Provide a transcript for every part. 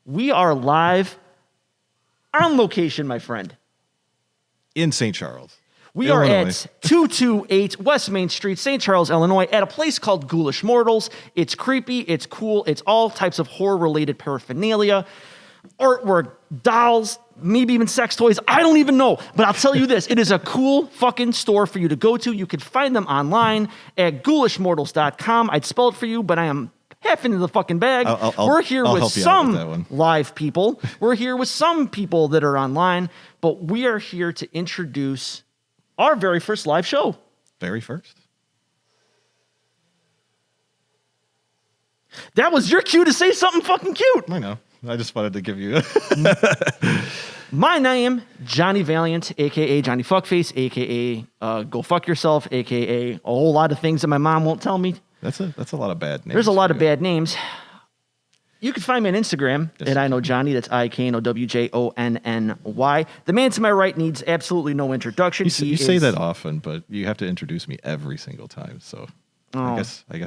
We are live on location, my friend. In St. Charles. We Illinois. are at 228 West Main Street, St. Charles, Illinois, at a place called Ghoulish Mortals. It's creepy, it's cool, it's all types of horror-related paraphernalia, artwork, dolls, maybe even sex toys. I don't even know, but I'll tell you this. It is a cool fucking store for you to go to. You can find them online at ghoulishmortals.com. I'd spell it for you, but I am half into the fucking bag. We're here with some live people. We're here with some people that are online, but we are here to introduce our very first live show. Very first? That was your cue to say something fucking cute. I know. I just wanted to give you... My name, Johnny Valiant, a.k.a. Johnny Fuckface, a.k.a. Go Fuck Yourself, a.k.a. a whole lot of things that my mom won't tell me. That's a lot of bad names. There's a lot of bad names. You can find me on Instagram at I Know Johnny. That's IKNOWJONNY. The man to my right needs absolutely no introduction. You say that often, but you have to introduce me every single time. So I guess I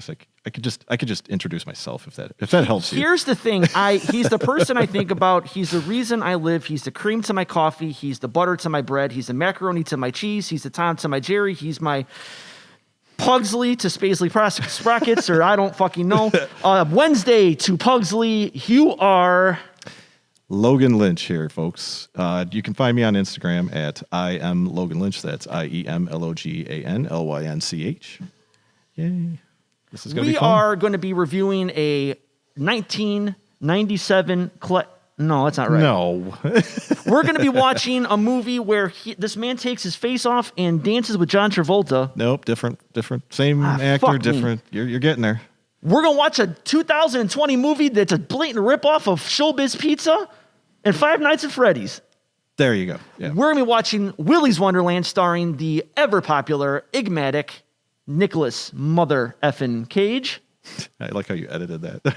could just introduce myself if that helps you. Here's the thing. He's the person I think about. He's the reason I live. He's the cream to my coffee. He's the butter to my bread. He's the macaroni to my cheese. He's the Tom to my Jerry. He's my Pugsley to Spacely Sprockets, or I don't fucking know. Wednesday to Pugsley. You are Logan Lynch here, folks. You can find me on Instagram at I am Logan Lynch. That's IEMLOGANLYNCH. Yay. This is going to be fun. We are going to be reviewing a 1997 No, that's not right. No. We're going to be watching a movie where this man takes his face off and dances with John Travolta. Nope, different. Same actor, different. You're getting there. We're going to watch a 2020 movie that's a blatant ripoff of Showbiz Pizza and Five Nights at Freddy's. There you go. Yeah. We're going to be watching Willy's Wonderland starring the ever-popular, enigmatic Nicolas Mother Effin' Cage. I like how you edited that.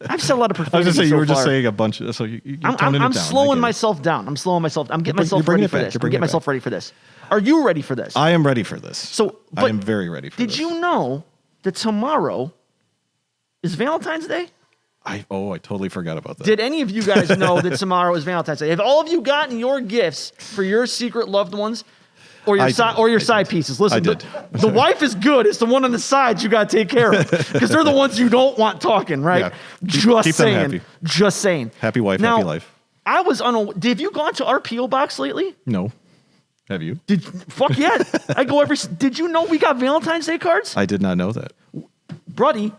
I've said a lot of profanity. I was just saying you were just saying a bunch of. So you're I'm slowing myself down. I'm getting myself ready for this. I'm getting myself ready for this. Are you ready for this? I am ready for this. So I am very ready for this. Did you know that tomorrow is Valentine's Day? I totally forgot about that. Did any of you guys know that tomorrow is Valentine's Day? Have all of you gotten your gifts for your secret loved ones? Or your side pieces. Listen, the wife is good. It's the one on the sides you got to take care of because they're the ones you don't want talking, right? Yeah. Keep them happy. Just saying. Happy wife, now, happy life. I was have you gone to our P.O. box lately? No. Have you? Fuck yeah. I go did you know we got Valentine's Day cards? I did not know that. Bruddy.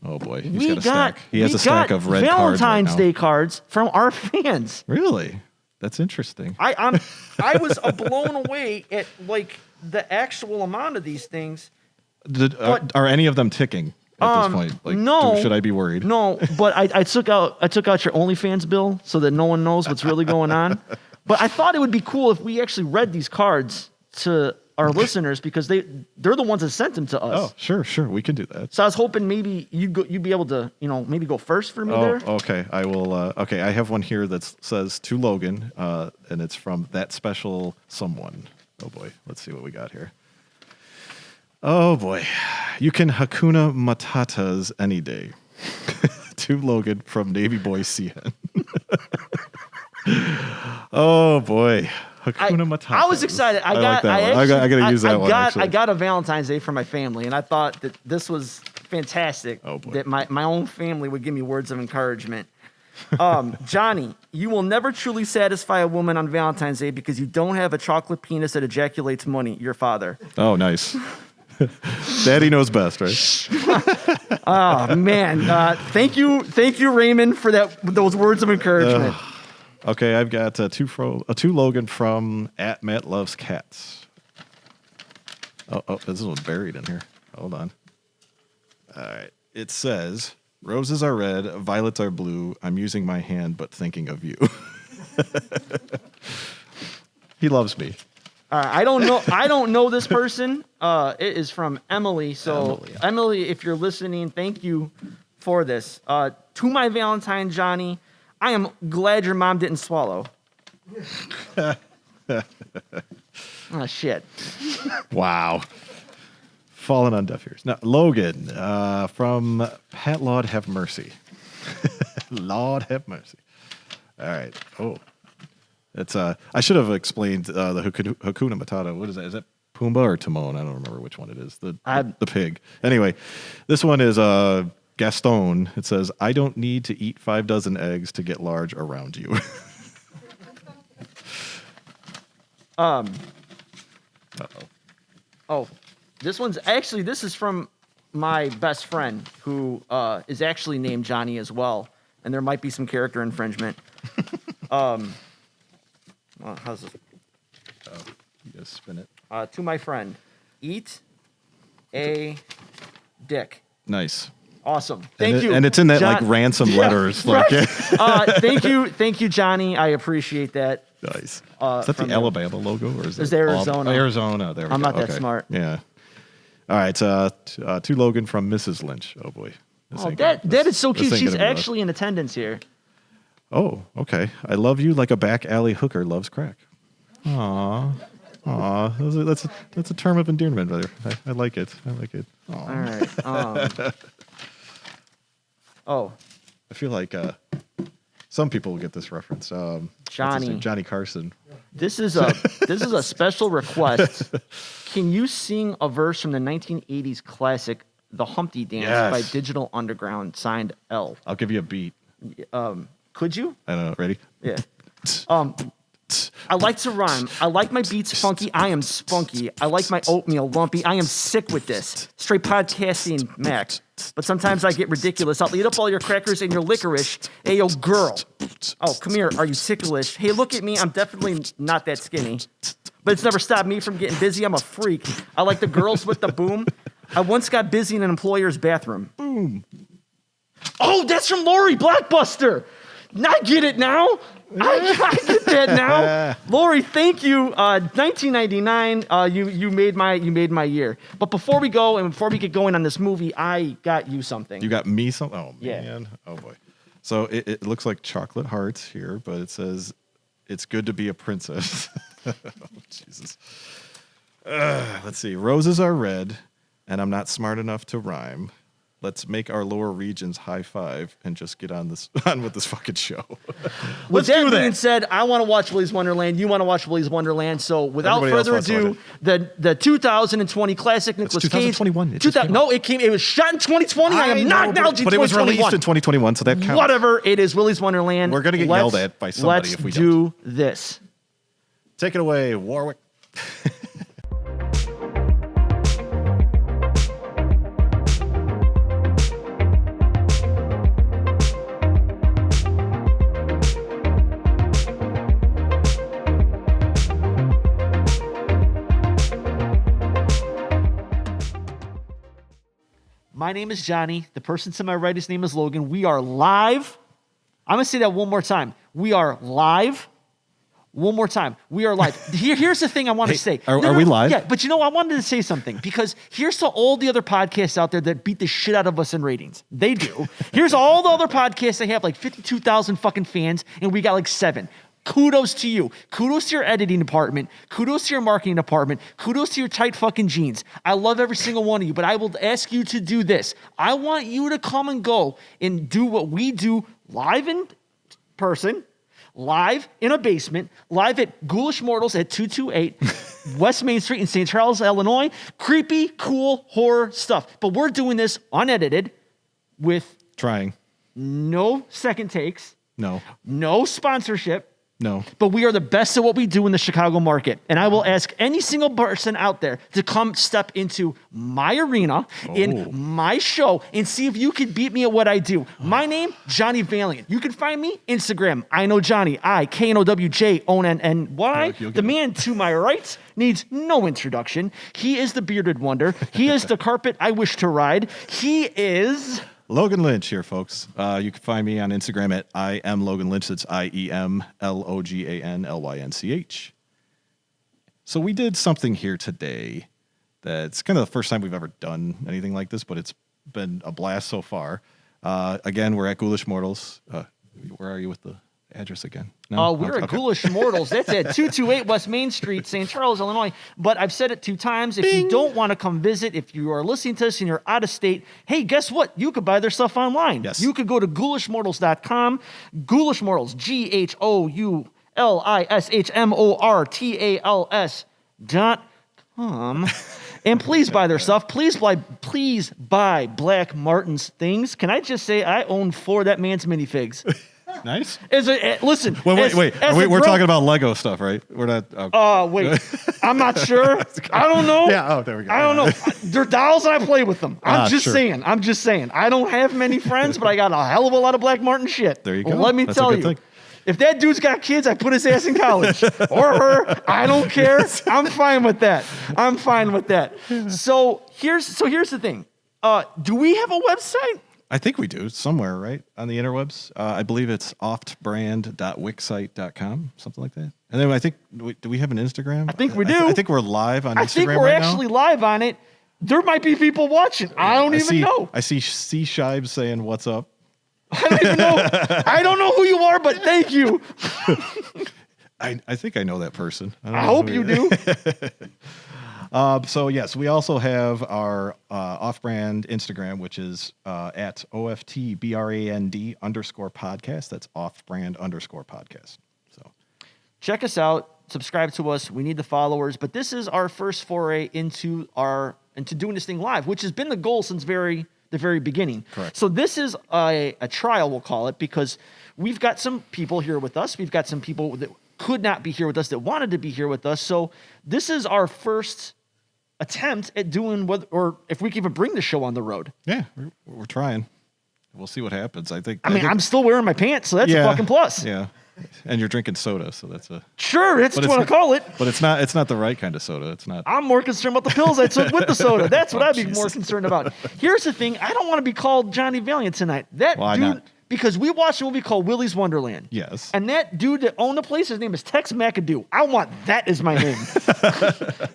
Oh boy. He's got a stack. He has a stack of red Valentine's Day cards from our fans. Really? That's interesting. I was blown away at the actual amount of these things. Are any of them ticking at this point? No. Should I be worried? No, but I took out your OnlyFans bill so that no one knows what's really going on. But I thought it would be cool if we actually read these cards to our listeners because they're the ones that sent them to us. Oh, sure, we can do that. So I was hoping maybe you'd be able to, maybe go first for me there. Okay. I will. Okay, I have one here that says to Logan, and it's from that special someone. Oh boy, let's see what we got here. Oh boy, you can Hakuna Matatas any day. To Logan from Navy Boy CN. Oh boy. Hakuna Matata. I was excited. I got to use that one. I got a Valentine's Day for my family, and I thought that this was fantastic. Oh boy. That my own family would give me words of encouragement. Johnny, you will never truly satisfy a woman on Valentine's Day because you don't have a chocolate penis that ejaculates money. Your father. Oh, nice. Daddy knows best, right? Oh man. Thank you, Raymond, for those words of encouragement. Okay, I've got two Logan from @MattLovesCats. Oh, this one's buried in here. Hold on. All right. It says, roses are red, violets are blue. I'm using my hand, but thinking of you. He loves me. I don't know this person. It is from Emily. So Emily, if you're listening, thank you for this. To my Valentine, Johnny, I am glad your mom didn't swallow. Oh, shit. Wow. Falling on deaf ears. Now, Logan from Pat Laud Have Mercy. Lord have mercy. All right. Oh, it's I should have explained the Hakuna Matata. What is that? Is that Pumbaa or Timon? I don't remember which one it is. The pig. Anyway, this one is Gaston. It says, "I don't need to eat 5 dozen eggs to get large around you." Oh, this is from my best friend who is actually named Johnny as well, and there might be some character infringement. Well, how's this? Oh, you gotta spin it. To my friend, eat a dick. Nice. Awesome. Thank you. And it's in that like ransom letters. Right. Thank you, Johnny. I appreciate that. Nice. Is that the Alabama logo or is it's it Arizona? Arizona. There we go. I'm not that smart. Yeah. All right. To Logan from Mrs. Lynch. Oh boy. That is so cute. She's actually in attendance here. Oh, okay. I love you like a back alley hooker loves crack. Aw. That's a term of endearment, brother. I like it. Aww. All right. I feel like some people will get this reference. Johnny Carson. This is a special request. Can you sing a verse from the 1980s classic "The Humpty Dance" by Digital Underground, signed L? I'll give you a beat. Could you? I don't know. Ready? Yeah. I like to rhyme. I like my beats funky. I am spunky. I like my oatmeal lumpy. I am sick with this. Straight podcasting Mac. But sometimes I get ridiculous. I'll eat up all your crackers and your licorice. Hey, yo, girl. Oh, come here. Are you ticklish? Hey, look at me. I'm definitely not that skinny. But it's never stopped me from getting busy. I'm a freak. I like the girls with the boom. I once got busy in an employer's bathroom. Boom. Oh, that's from Lori Blockbuster. I get it now. I get that now. Lori, thank you. 1999. You made my year. But before we go and before we get going on this movie, I got you something. You got me something? Oh yeah. Man. Oh boy. So it looks like chocolate hearts here, but it says it's good to be a princess. Oh, Jesus. Let's see. Roses are red, and I'm not smart enough to rhyme. Let's make our lower regions high five and just get on with this fucking show. With that being said, I want to watch Willy's Wonderland. You want to watch Willy's Wonderland. So without further ado, the 2020 classic Nicolas Cage. 2021. No, it was shot in 2020. I am not acknowledging 2021. But it was released in 2021, so that counts. Whatever. It is Willy's Wonderland. We're gonna get yelled at by somebody if we don't. Let's do this. Take it away, Warwick. My name is Johnny. The person to my right, his name is Logan. We are live. I'm going to say that one more time. We are live. One more time. We are live. Here's the thing I want to say. Are we live? Yeah, but I wanted to say something because here's to all the other podcasts out there that beat the shit out of us in ratings. They do. Here's all the other podcasts that have like 52,000 fucking fans, and we got like 7. Kudos to you. Kudos to your editing department. Kudos to your marketing department. Kudos to your tight fucking jeans. I love every single one of you, but I will ask you to do this. I want you to come and go and do what we do live in person, live in a basement, live at Ghoulish Mortals at 228 West Main Street in St. Charles, Illinois. Creepy, cool, horror stuff. But we're doing this unedited with no second takes. No sponsorship. No. But we are the best at what we do in the Chicago market. And I will ask any single person out there to come step into my arena, in my show, and see if you can beat me at what I do. My name, Johnny Valiant. You can find me, Instagram, I know Johnny, IKNOWJONNY. The man to my right needs no introduction. He is the bearded wonder. He is the carpet I wish to ride. He is... Logan Lynch here, folks. You can find me on Instagram at I am Logan Lynch. That's IEMLOGANLYNCH. So we did something here today that's kind of the first time we've ever done anything like this, but it's been a blast so far. Again, we're at Ghoulish Mortals. Where are you with the address again? No? We're at Okay. Ghoulish Mortals. That's at 228 West Main Street, St. Charles, Illinois. But I've said it 2 times. If you don't want to come visit, if you are listening to this and you're out of state, hey, guess what? You could buy their stuff online. Yes. You could go to ghoulishmortals.com. Ghoulish Mortals, GHOULISHMORTALS.com. And please buy their stuff. Please buy Black Martin's things. Can I just say I own 4 of that man's minifigs. Nice. Listen. Wait. We're talking about Lego stuff, right? We're not. Oh, wait. I'm not sure. I don't know. Yeah. Oh, there we go. I don't know. They're dolls and I play with them. I'm just sure. saying. I don't have many friends, but I got a hell of a lot of Black Martin shit. There you go. Well, let me That's a tell good you. thing. If that dude's got kids, I put his ass in college. Or her. I don't care. I'm fine with that. So here's the thing. Do we have a website? I think we do somewhere, right? On the interwebs. I believe it's oftbrand.wixsite.com, something like that. And then I think, do we have an Instagram? I think we do. I think we're live on Instagram. I think we're right actually now. live on it. There might be people watching. I don't even know. I see C. Shibes saying, "What's up?" I don't even know. I don't know who you are, but thank you. I think I know that person. I hope you do. So yes, we also have our off-brand Instagram, which is at OFTBRAND_podcast. That's off-brand_podcast. So Check us out. Subscribe to us. We need the followers. But this is our first foray into doing this thing live, which has been the goal since the very beginning. Correct. So this is a trial, we'll call it, because we've got some people here with us. We've got some people that could not be here with us that wanted to be here with us. So this is our first attempt at doing or if we can even bring the show on the road. yeah, we're trying. We'll see what happens. I think I'm still wearing my pants, so that's a fucking plus. Yeah, and you're drinking soda, so that's a Sure, that's what I call it. But it's not the right kind of soda. It's not. I'm more concerned about the pills I took with the soda. That's what I'd be more concerned about. Here's the thing. I don't want to be called Johnny Valiant tonight. Why not? Because we watched a movie called Willy's Wonderland. Yes. And that dude that owned the place, his name is Tex McAdoo. I want that as my name.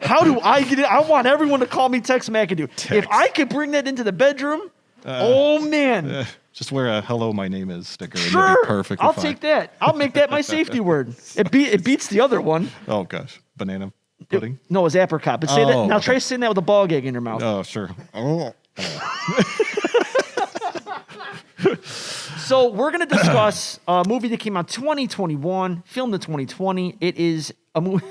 How do I get it? I want everyone to call me Tex McAdoo. Tex. If I could bring that into the bedroom, oh man. Just wear a "Hello, my name is" sticker. And Sure. you'll be perfectly I'll fine. take that. I'll make that my safety word. It beats the other one. Oh gosh, banana pudding. No, it's apricot. But say that. Oh, Now okay. try saying that with a ball gag in your mouth. Oh sure. Oh. So we're going to discuss a movie that came out 2021, filmed in 2020. It is a movie.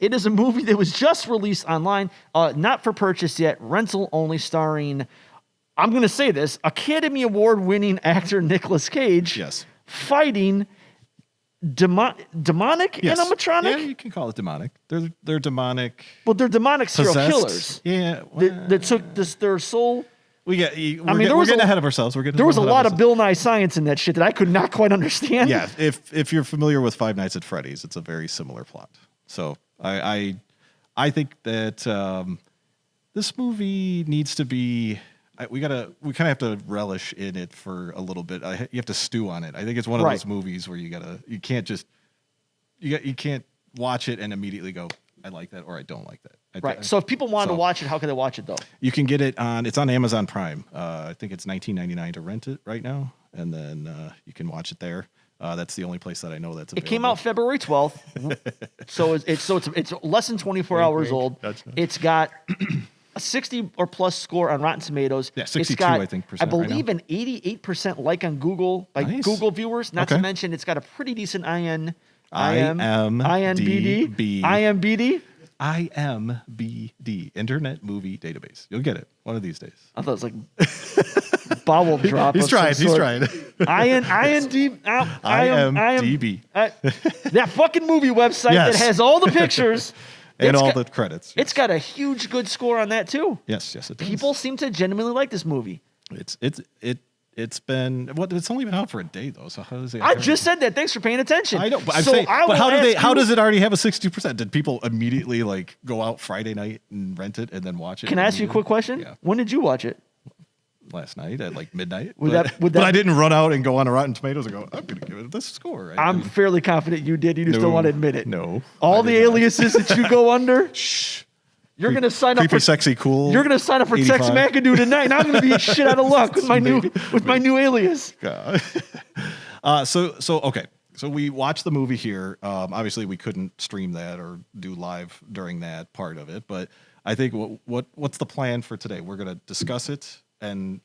It is a movie that was just released online, not for purchase yet, rental only, starring, I'm going to say this, Academy Award-winning actor Nicolas Cage. Yes. Fighting demonic animatronic. Yeah, you can call it demonic. They're demonic. Well, they're demonic serial Possessed? killers. Yeah. That took their soul. We're there was getting ahead of ourselves. There was a lot of Bill Nye science in that shit that I could not quite understand. Yeah, if you're familiar with Five Nights at Freddy's, it's a very similar plot. So I think that this movie needs to be. We kind of have to relish in it for a little bit. You have to stew on it. I think it's one of those movies where you can't watch it and immediately go, I like that or I don't like that. Right. So if people wanted to watch it, how can they watch it though? You can get it it's on Amazon Prime. I think it's $19.99 to rent it right now, and then you can watch it there. That's the only place that I know that's available. It came out February 12th, so it's less than 24 hours old. That's nice. It's got a 60 or plus score on Rotten Tomatoes. Yeah, 62 it's got, I think I percent right believe now. an 88% like on Google by Nice. Google viewers. Not to Okay. mention it's got a pretty decent IMBD. IMBD, Internet Movie Database. You'll get it one of these days. I thought it was like bowel drop. He's of some trying. He's sort. trying. IMDb. That fucking movie website Yes. that has all the pictures. And It's all got- the credits. It's got a huge good score on that too. Yes, it does. People seem to genuinely like this movie. It's been it's only been out for a day though. So how does it? I just said that. Thanks for paying attention. I know, but I'm So saying, I but how will did ask how you- does it already have a 62%? Did people immediately go out Friday night and rent it and then watch it? Can I ask you a quick question? Yeah. When did you watch it? Last night at midnight. Would but, that- would but that- I didn't run out and go on a Rotten Tomatoes and go, I'm going to give it this score. I'm fairly confident you did. You just don't want to admit it. No. All I the did not. aliases that you go under. Shh. You're gonna sign up Creepy, for sexy, cool. You're gonna sign up for Tex 85. McAdoo tonight, and I'm gonna be shit out of luck with my new alias. God. So okay. So we watched the movie here. Obviously, we couldn't stream that or do live during that part of it. But I think what's the plan for today? We're going to discuss it and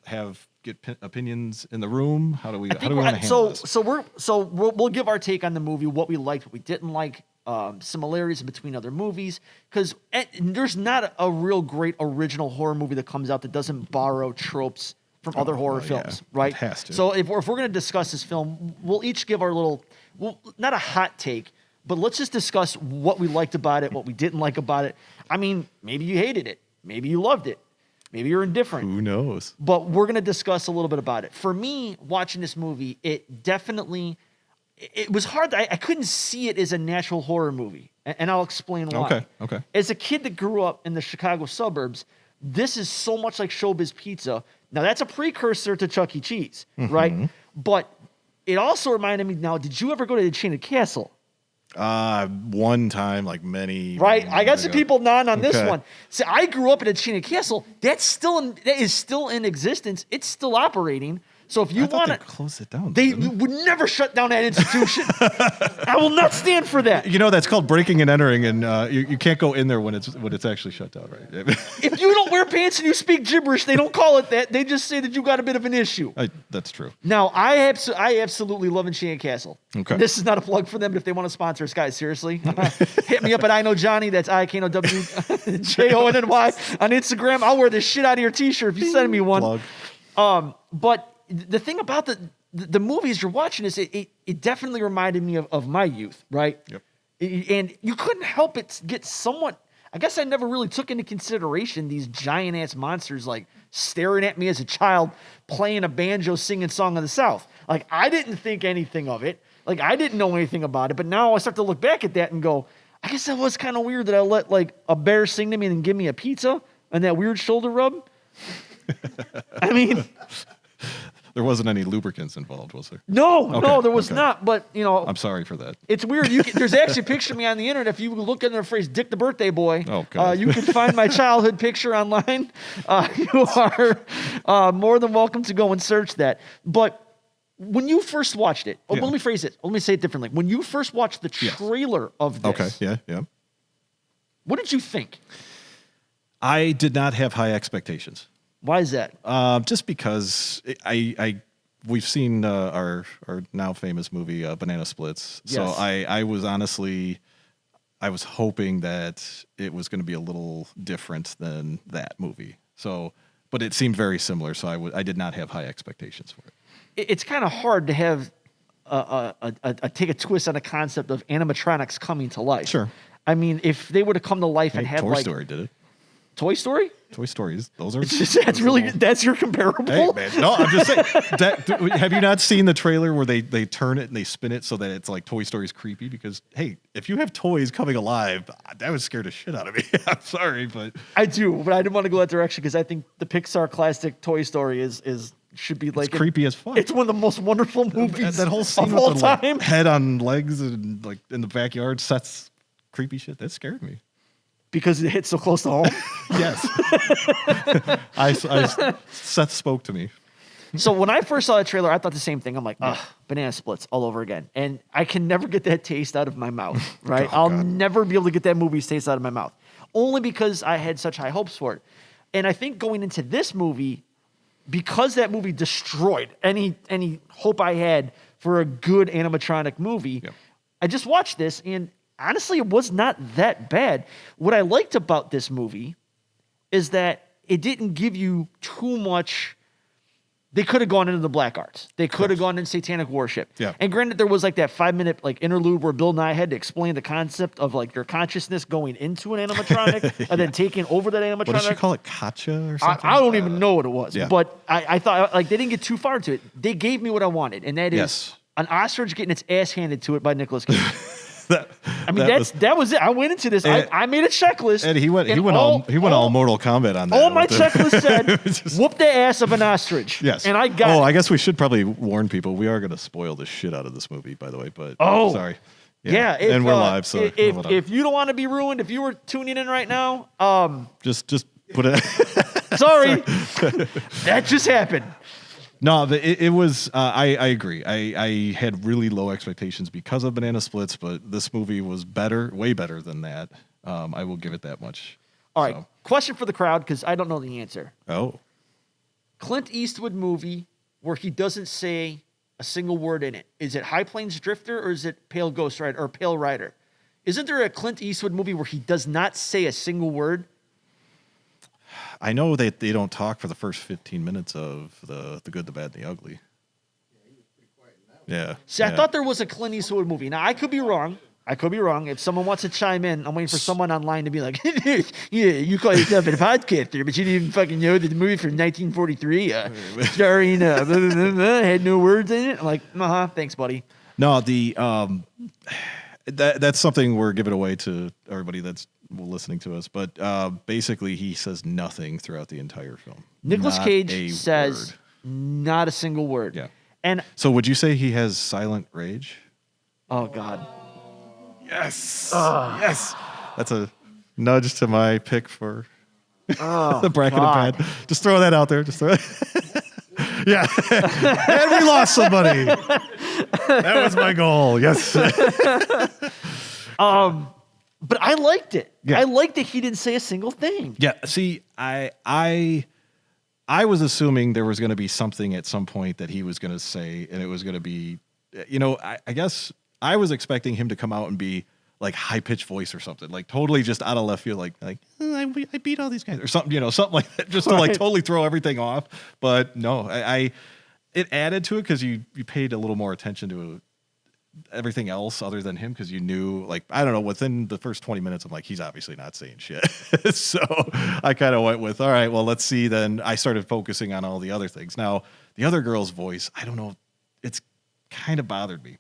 get opinions in the room. How do we want to handle this? So we'll give our take on the movie, what we liked, what we didn't like, similarities between other movies, because there's not a real great original horror movie that comes out that doesn't borrow tropes from other horror films, right? It has to. So if we're going to discuss this film, we'll each give our little, not a hot take, but let's just discuss what we liked about it, what we didn't like about it. I mean, maybe you hated it, maybe you loved it, maybe you're indifferent. Who knows? But we're going to discuss a little bit about it. For me, watching this movie, it was hard. I couldn't see it as a natural horror movie, and I'll explain why. Okay. As a kid that grew up in the Chicago suburbs, this is so much like Showbiz Pizza. Now, that's a precursor to Chuck E. Cheese, right? But it also reminded me, now, did you ever go to the Enchanted Castle? One time, like many. Right? I got some people nodding on this Okay. one. See, I grew up at Enchanted Castle. That is still in existence. It's still operating. So if you want to close it down, they would never shut down that institution. I will not stand for that. You know, that's called breaking and entering, and you can't go in there when it's actually shut down, right? If you don't wear pants and you speak gibberish, they don't call it that. They just say that you got a bit of an issue. That's true. Now, I absolutely love Enchanted Castle. Okay. This is not a plug for them, but if they want to sponsor us, guys, seriously, hit me up at I Know Johnny. That's IKNOWJONNY on Instagram. I'll wear the shit out of your T-shirt if you send me one. Plug. But the thing about the movies you're watching is it definitely reminded me of my youth, right? Yep. And you couldn't help it get somewhat. I guess I never really took into consideration these giant ass monsters like staring at me as a child, playing a banjo, singing "Song of the South." Like I didn't think anything of it. Like I didn't know anything about it. But now I start to look back at that and go, I guess that was kind of weird that I let like a bear sing to me and give me a pizza and that weird shoulder rub. I mean. There wasn't any lubricants involved, was there? No, there was not. But, you know. I'm sorry for that. It's weird. There's actually a picture of me on the internet. If you look under the phrase Dick the Birthday Boy, you can find my childhood picture online. You are more than welcome to go and search that. But when you first watched it, let me phrase it. Let me say it differently. When you first watched the trailer of this. Okay, yeah. What did you think? I did not have high expectations. Why is that? Just because we've seen our now famous movie Banana Splits. Yes. So I was hoping that it was going to be a little different than that movie. So, but it seemed very similar. So I did not have high expectations for it. It's kind of hard to have take a twist on a concept of animatronics coming to life. Sure. I mean, if they would have come to life and had Toy like Story did it. Toy Story? Toy Stories. Those are. That's your comparable. Hey, man. No, I'm just saying. Have you not seen the trailer where they turn it and they spin it so that it's like Toy Story's creepy? Because hey, if you have toys coming alive, that would scare the shit out of me. I'm sorry, but I do, but I didn't want to go that direction because I think the Pixar classic Toy Story should be like creepy as fuck. It's one of the most wonderful movies that whole scene of all with the time. Head on legs and like in the backyard sets creepy shit. That scared me. Because it hit so close to home? Yes. Seth spoke to me. So when I first saw the trailer, I thought the same thing. I'm like, Banana Splits all over again. And I can never get that taste out of my mouth, right? I'll never be able to get that movie's taste out of my mouth. Only because I had such high hopes for it. And I think going into this movie, because that movie destroyed any hope I had for a good animatronic movie, I just watched this and honestly, it was not that bad. What I liked about this movie is that it didn't give you too much. They could have gone into the black arts. They could have gone into satanic worship. Yeah. And granted, there was like that 5-minute like interlude where Bill Nye had to explain the concept of like your consciousness going into an animatronic and then taking over that animatronic. What did she call it? Kacha or something? I don't even know what it was. Yeah. But I thought like they didn't get too far into it. They gave me what I wanted, and that is an ostrich getting its ass handed to it by Nicolas Cage. That was it. I went into this. I made a checklist. And he went all Mortal Kombat on that. All my checklist said, whoop the ass of an ostrich. Yes. And I got I guess we should probably warn people. We are going to spoil the shit out of this movie, by the way. But sorry. Yeah. And we're live, so if you don't want to be ruined, if you were tuning in right now, just put it. sorry. That just happened. No, it was. I agree. I had really low expectations because of Banana Splits, but this movie was better, way better than that. I will give it that much. All right. Question for the crowd, because I don't know the answer. Oh. Clint Eastwood movie where he doesn't say a single word in it. Is it High Plains Drifter or is it Pale Ghost Rider or Pale Rider? Isn't there a Clint Eastwood movie where he does not say a single word? I know that they don't talk for the first 15 minutes of the Good, the Bad, and the Ugly. Yeah. See, I thought there was a Clint Eastwood movie. Now, I could be wrong. If someone wants to chime in, I'm waiting for someone online to be like, yeah, you call yourself a podcaster, but you didn't even fucking know that the movie from 1943 starring had no words in it. I'm like, thanks, buddy. No, that's something we're giving away to everybody that's listening to us. But basically, he says nothing throughout the entire film. Nicolas Cage says not a single word. Yeah. And so would you say he has silent rage? Oh, God. Yes. Yes. That's a nudge to my pick for the bracket of bad. Just throw that out there. Just throw it. Yeah. And we lost somebody. That was my goal. Yes. But I liked it. Yeah. I liked that he didn't say a single thing. Yeah. See, I was assuming there was going to be something at some point that he was going to say, and it was going to be, I guess I was expecting him to come out and be like high pitched voice or something, like totally just out of left field, like I beat all these guys or something, something like that, just to like totally throw everything off. But no, it added to it because you paid a little more attention to everything else other than him because you knew, like, I don't know, within the first 20 minutes, I'm like, he's obviously not saying shit. So I kind of went with, all right, well, let's see. Then I started focusing on all the other things. Now, the other girl's voice, I don't know, it's kind of bothered me.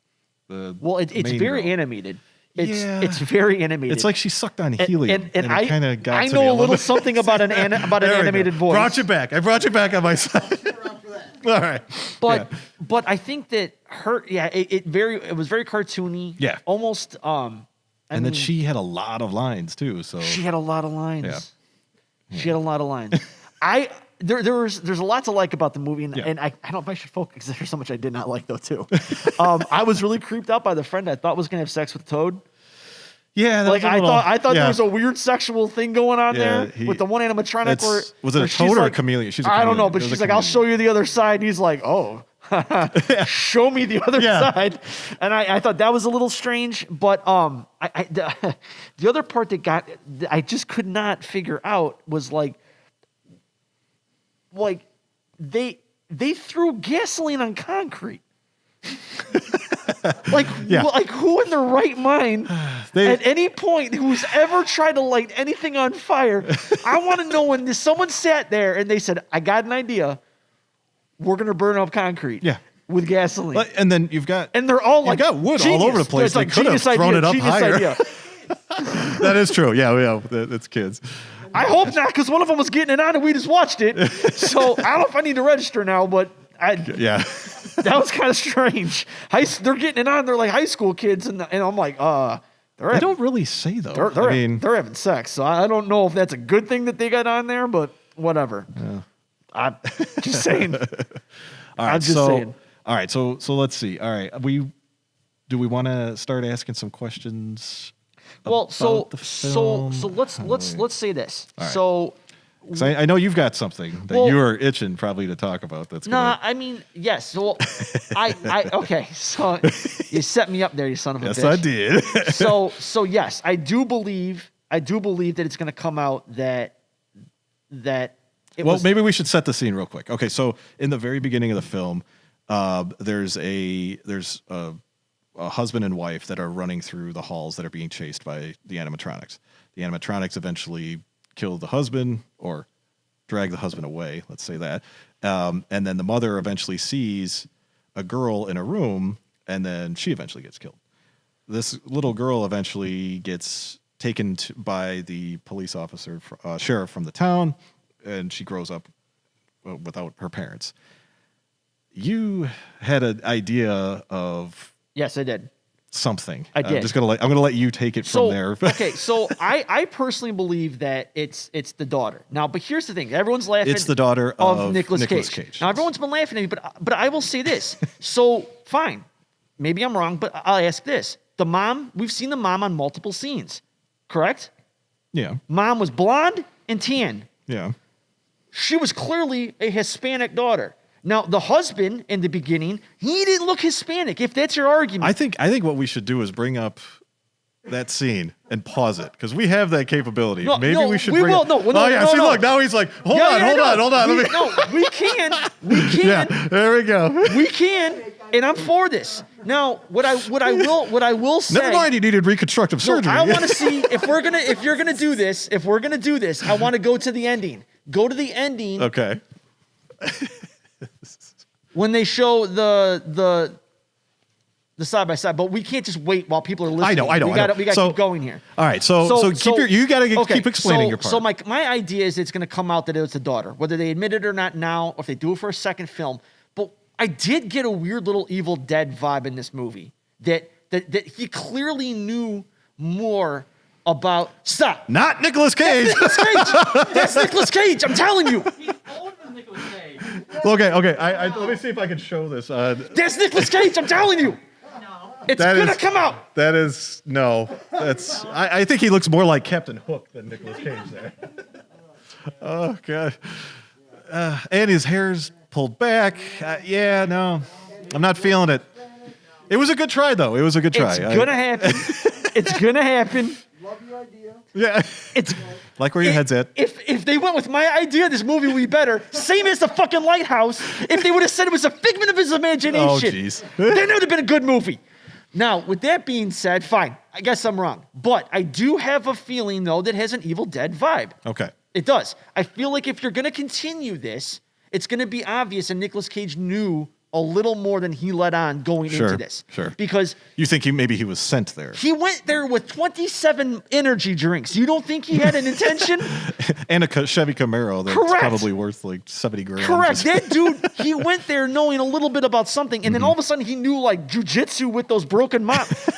It's very animated. Yeah. It's very animated. It's like she sucked on helium. And I kind of got. I know a little something about an animated voice. Brought you back. I brought you back on my side. All right. But I think that it was very cartoony. Yeah. Almost. Then she had a lot of lines too. So she had a lot of lines. Yeah. She had a lot of lines. There's a lot to like about the movie, and I don't know if I should focus. There's so much I did not like though too. I was really creeped out by the friend I thought was gonna have sex with Toad. Yeah, I thought there was a weird sexual thing going on there with the one animatronic. Was it a toad or a chameleon? She's a chameleon. I don't know, but she's like, "I'll show you the other side." And he's like, "Oh, show me the other side." And I thought that was a little strange, but the other part that I just could not figure out was like they threw gasoline on concrete. Like who in their right mind at any point who's ever tried to light anything on fire? I want to know when someone sat there and they said, "I got an idea. We're gonna burn up concrete." Yeah. With gasoline. And then and they're all like, you got wood genius. all over the place. They could have thrown it up higher. That is true. Yeah, it's kids. I hope not, because one of them was getting it on and we just watched it. So I don't know if I need to register now, but that was kind of strange. They're getting it on. They're like high school kids, and I'm like, they don't really say though. They're having sex, so I don't know if that's a good thing that they got on there, but whatever. Yeah. I'm just saying. All right, saying. All right, so let's see. All right, do we want to start asking some questions? Well, so let's say this. Right. So I know you've got something that you are itching probably to talk about. I mean, yes. So okay. So you set me up there, you son of a bitch. Yes, I did. so yes, I do believe that it's going to come out that maybe we should set the scene real quick. Okay, so in the very beginning of the film, there's a husband and wife that are running through the halls that are being chased by the animatronics. The animatronics eventually kill the husband or drag the husband away, let's say that. And then the mother eventually sees a girl in a room, and then she eventually gets killed. This little girl eventually gets taken by the police officer, sheriff from the town, and she grows up without her parents. You had an idea of... Yes, I did. something. I did. I'm gonna let you take it from there. Okay, so I personally believe that it's the daughter. Now, but here's the thing: everyone's laughing. It's the daughter of Nicolas Cage. Now, everyone's been laughing at me, but I will say this. So fine, maybe I'm wrong, but I'll ask this: the mom, we've seen the mom on multiple scenes, correct? Yeah. Mom was blonde and tan. Yeah. She was clearly a Hispanic daughter. Now, the husband in the beginning, he didn't look Hispanic, if that's your argument. I think what we should do is bring up that scene and pause it because we have that capability. Maybe we should bring it. Look, now he's like, hold on. We can. Yeah, there we go. We can, and I'm for this. Now, what I will say. Never mind, he needed reconstructive surgery. I want to see if you're gonna do this. I want to go to the ending. Go to the ending. Okay. When they show the side by side, but we can't just wait while people are listening. I know. We got to keep going here. All right, you got to keep explaining your part. So my idea is it's going to come out that it was the daughter, whether they admit it or not now, or if they do it for a second film. But I did get a weird little Evil Dead vibe in this movie that he clearly knew more about. Stop. Not Nicolas Cage. That's Nicolas Cage. I'm telling you. He's older than Nicolas Cage. Okay. Let me see if I can show this. That's Nicolas Cage. I'm telling you. No. It's gonna come out. That is no. That's. I think he looks more like Captain Hook than Nicolas Cage there. Oh god. And his hair's pulled back. Yeah, no, I'm not feeling it. It was a good try though. It was a good try. It's gonna happen. It's gonna happen. Love your idea. Yeah. It's like where your head's at. If they went with my idea, this movie would be better. Same as the fucking Lighthouse. If they would have said it was a figment of his imagination, oh jeez, then it would have been a good movie. Now, with that being said, fine. I guess I'm wrong, but I do have a feeling though that has an Evil Dead vibe. Okay. It does. I feel like if you're gonna continue this, it's gonna be obvious, and Nicolas Cage knew a little more than he let on going into this. Sure. Because you think maybe he was sent there. he went there with 27 energy drinks. You don't think he had an intention? And a Chevy Camaro that's Correct. probably worth like 70 grand. Correct. That dude, he went there knowing a little bit about something, and then all of a sudden he knew like jujitsu with those broken mops.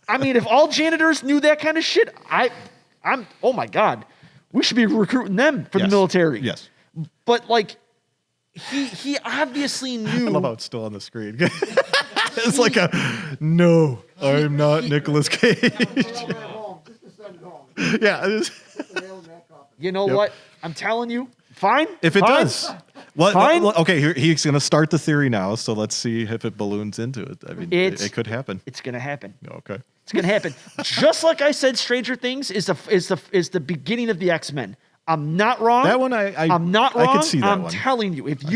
I mean, if all janitors knew that kind of shit, I'm oh my God. We should be recruiting them for the military. Yes. But like he obviously knew. I love how it's still on the screen. It's like no, I'm not Nicolas Cage. Yeah. You know what? I'm telling you. Fine. If it does. Well, Fine. Okay, he's going to start the theory now, so let's see if it balloons into it. I mean, it could happen. It's going to happen. Okay. It's going to happen. Just like I said, Stranger Things is the beginning of the X-Men. I'm not wrong. That one I'm not wrong. I could see that I'm one. telling you, if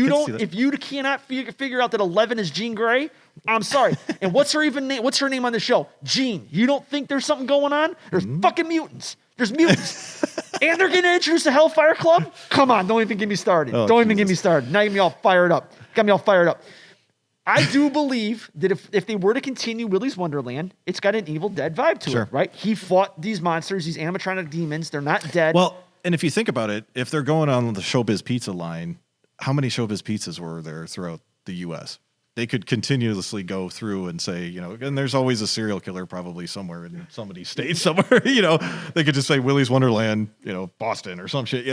you cannot figure out that 11 is Jean Grey, I'm sorry. And what's her name on the show? Jean. You don't think there's something going on? There's fucking mutants. There's mutants. And they're getting introduced to Hellfire Club? Come on, don't even get me started. Oh, don't even get me started. Now you got me all fired up. Got me all fired up. I do believe that if they were to continue Willy's Wonderland, it's got an Evil Dead vibe to it, right? He fought these monsters, these animatronic demons. They're not dead. Well, and if you think about it, if they're going on the Showbiz Pizza line, how many Showbiz Pizzas were there throughout the U.S.? They could continuously go through and say, and there's always a serial killer probably somewhere in somebody's state somewhere, they could just say Willy's Wonderland, Boston or some shit,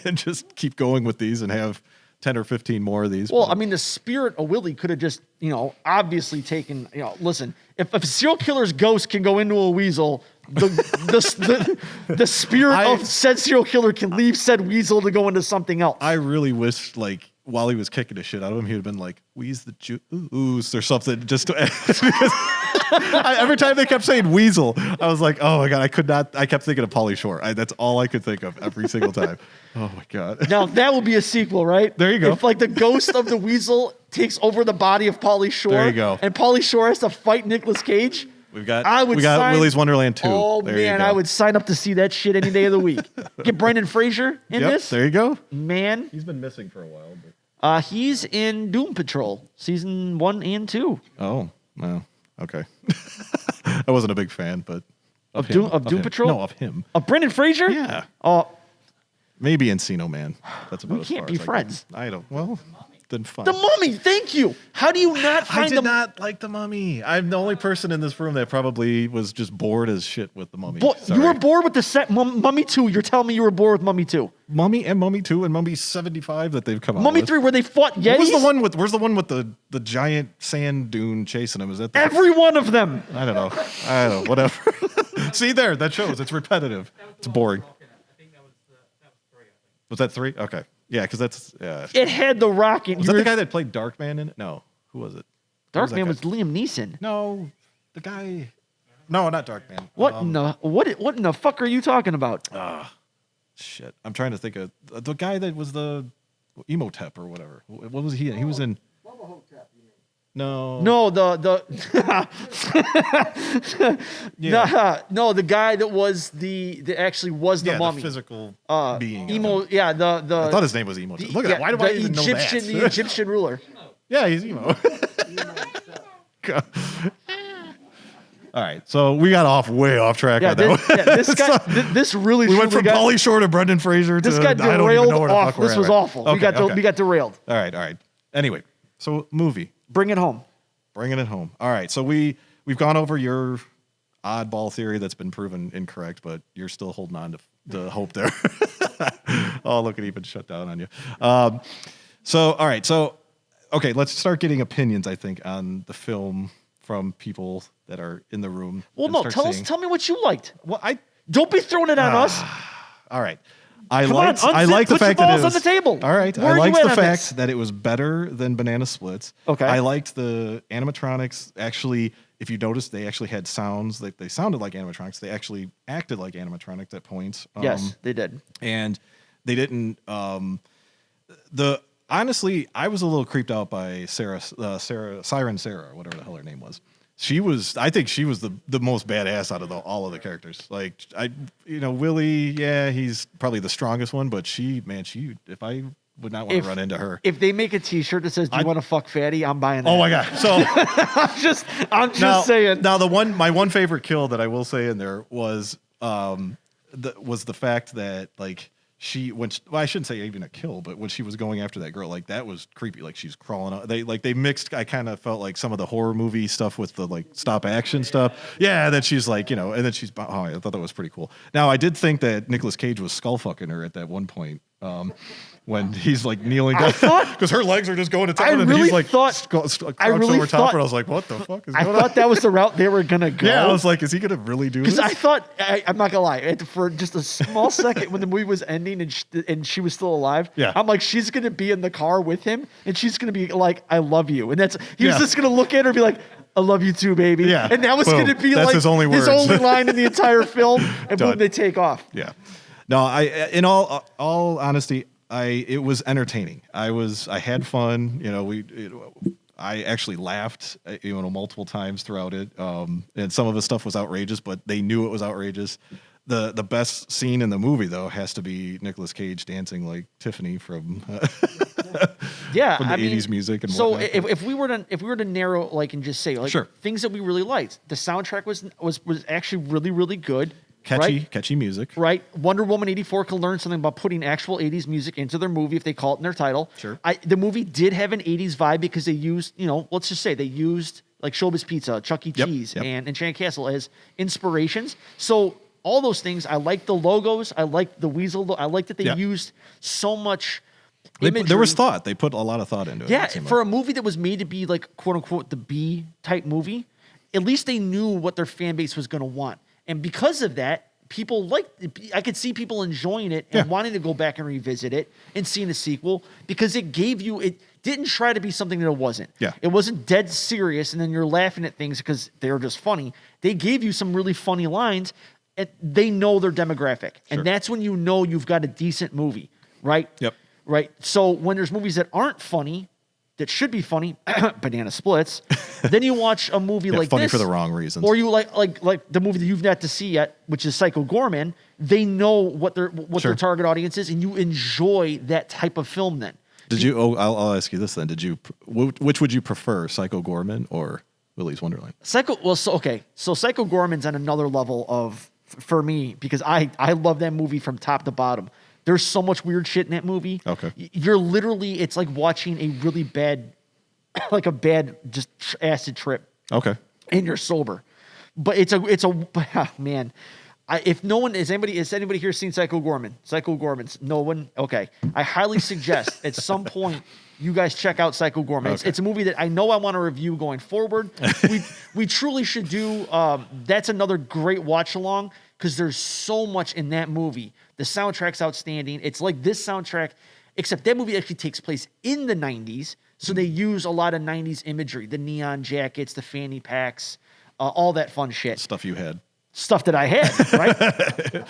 and just keep going with these and have 10 or 15 more of these. Well, I mean, the spirit of Willy could have just, obviously taken, listen, if a serial killer's ghost can go into a weasel, the spirit of said serial killer can leave said weasel to go into something else. I really wish, while he was kicking the shit out of him, he would have been like, "Wheeze the Jews" or something, just to. Every time they kept saying "weasel," I was like, "Oh my god!" I kept thinking of Pauly Shore. That's all I could think of every single time. Oh my god! Now that will be a sequel, right? There you go. If the ghost of the weasel takes over the body of Pauly Shore, there you go. And Pauly Shore has to fight Nicolas Cage. We got Willy's Wonderland 2. Oh man, I would sign up to see that shit any day of the week. Get Brendan Fraser in this. There you go. Man, he's been missing for a while. He's in Doom Patrol season 1 and 2. Oh, well, okay. I wasn't a big fan, but of Doom Patrol. No, of him. Of Brendan Fraser. Yeah. Oh, maybe Encino Man. That's about. we can't be friends. I don't. Well, then fine. The Mummy. Thank you. How do you not find I did not like The Mummy. I'm the only person in this room that probably was just bored as shit with The Mummy. You were bored with the Mummy 2. You're telling me you were bored with Mummy 2. Mummy and Mummy 2 and Mummy 75 that they've come out Mummy with. 3 where they fought Yetis? Where's the one with the giant sand dune chasing him? Is that Every one of them. I don't know. Whatever. See there, that shows. It's repetitive. It's boring. I think that was 3. I think. Was that 3? Okay. Yeah, because that's... It had the Rocket. Was that the guy that played Darkman in it? No. Who was it? Darkman was Liam Neeson. No. The guy... No, not Darkman. What in the fuck are you talking about? Shit. I'm trying to think of... The guy that was the Emotep or whatever. What was he in? He was in... No. No, the Yeah. no, the guy that was the Mummy. The physical being. Emo, yeah, I thought his name was Emotep. Look at that. Why do I even know that? The Egyptian ruler. Yeah, he's emo. All right, so we got way off track on that one. This guy, this really. We went from Pauly Shore to Brendan Fraser to this guy I don't even derailed know where the off. fuck we're This at was right. awful. Okay, we got derailed. All right. Anyway, so movie. Bring it home. Bringing it home. All right, so we've gone over your oddball theory that's been proven incorrect, but you're still holding on to the hope there. Oh, look at even shut down on you. All right. Okay, let's start getting opinions, I think, on the film from people that are in the room. Well, no, tell me what you liked. Well, Don't be throwing it on us. All right. I Come like on, the put fact your that balls on the table. All right. Where I are liked you the at on fact this? that it was better than Banana Splits. Okay. I liked the animatronics. Actually, if you noticed, they actually had sounds. They sounded like animatronics. They actually acted like animatronics at points. Yes, they did. And they didn't. Honestly, I was a little creeped out by Siren Sarah, whatever the hell her name was. I think she was the most badass out of all of the characters. Like Willy, yeah, he's probably the strongest one, but if I would not want to run into her. If they make a T-shirt that says "Do you want to fuck fatty?" I'm buying that. Oh my god! So I'm just saying. Now my one favorite kill that I will say in there was the fact that like. I shouldn't say even a kill, but when she was going after that girl, like that was creepy. Like she's crawling out. They mixed. I kind of felt like some of the horror movie stuff with the like stop action stuff. Yeah, that she's like and then she's. Oh, I thought that was pretty cool. Now I did think that Nicolas Cage was skull fucking her at that one point. When he's like kneeling down because her legs are just going to town and he's like crouched over top her. I was like, what the fuck is going on? I thought that was the route they were gonna go. Yeah, I was like, is he gonna really do this? Because I thought, I'm not gonna lie, for just a small second when the movie was ending and she was still alive, yeah. I'm like, she's gonna be in the car with him and she's gonna be like, I love you, and he was just gonna look at her and be like, I love you too, baby. Yeah. And that was Boom. gonna be That's like his only words. line in the entire film, and boom, Done. they take off. Yeah. No, in all honesty, it was entertaining. I had fun. I actually laughed, multiple times throughout it. And some of the stuff was outrageous, but they knew it was outrageous. The best scene in the movie though has to be Nicolas Cage dancing like Tiffany from from the 80s music and so whatnot. if we were to narrow and just say Sure. things that we really liked, the soundtrack was actually really, really good. Catchy music. Right. Wonder Woman 84 can learn something about putting actual 80s music into their movie if they call it in their title. Sure. The movie did have an 80s vibe because they used, let's just say they used like Showbiz Pizza, Chuck E. Cheese, and Enchanted Castle as inspirations. So all those things, I like the logos. I like the weasel. I like that they used so much imagery. There was thought. They put a lot of thought into it. Yeah, for a movie that was made to be like, quote unquote, the B type movie, at least they knew what their fan base was going to want. And because of that, I could see people enjoying it and wanting to go back and revisit it and seeing a sequel because it didn't try to be something that it wasn't. Yeah. It wasn't dead serious and then you're laughing at things because they're just funny. They gave you some really funny lines and they know their demographic. Sure. And that's when you've got a decent movie, right? Yep. Right. So when there's movies that aren't funny, that should be funny, Banana Splits. Then you watch a movie like funny this, for the wrong reasons, or you like the movie that you've not to see yet, which is Psycho Gorman. They know what their target audience is, and you enjoy that type of film. Then did you? Oh, I'll ask you this then. Did you? Which would you prefer, Psycho Gorman or Willy's Wonderland? So Psycho Gorman's on another level for me because I love that movie from top to bottom. There's so much weird shit in that movie. Okay. You're literally, it's like watching a really bad, like a bad just acid trip, Okay. and you're sober. But it's a man. If no one has anybody here seen Psycho Gorman? Psycho Gorman's no one. Okay, I highly suggest at some point you guys check out Psycho Gorman. Okay. It's a movie that I know I want to review going forward. we truly should do. That's another great watch along because there's so much in that movie. The soundtrack's outstanding. It's like this soundtrack, except that movie actually takes place in the 90s, so they use a lot of 90s imagery: the neon jackets, the fanny packs, all that fun shit. Stuff you had. Stuff that I had, right?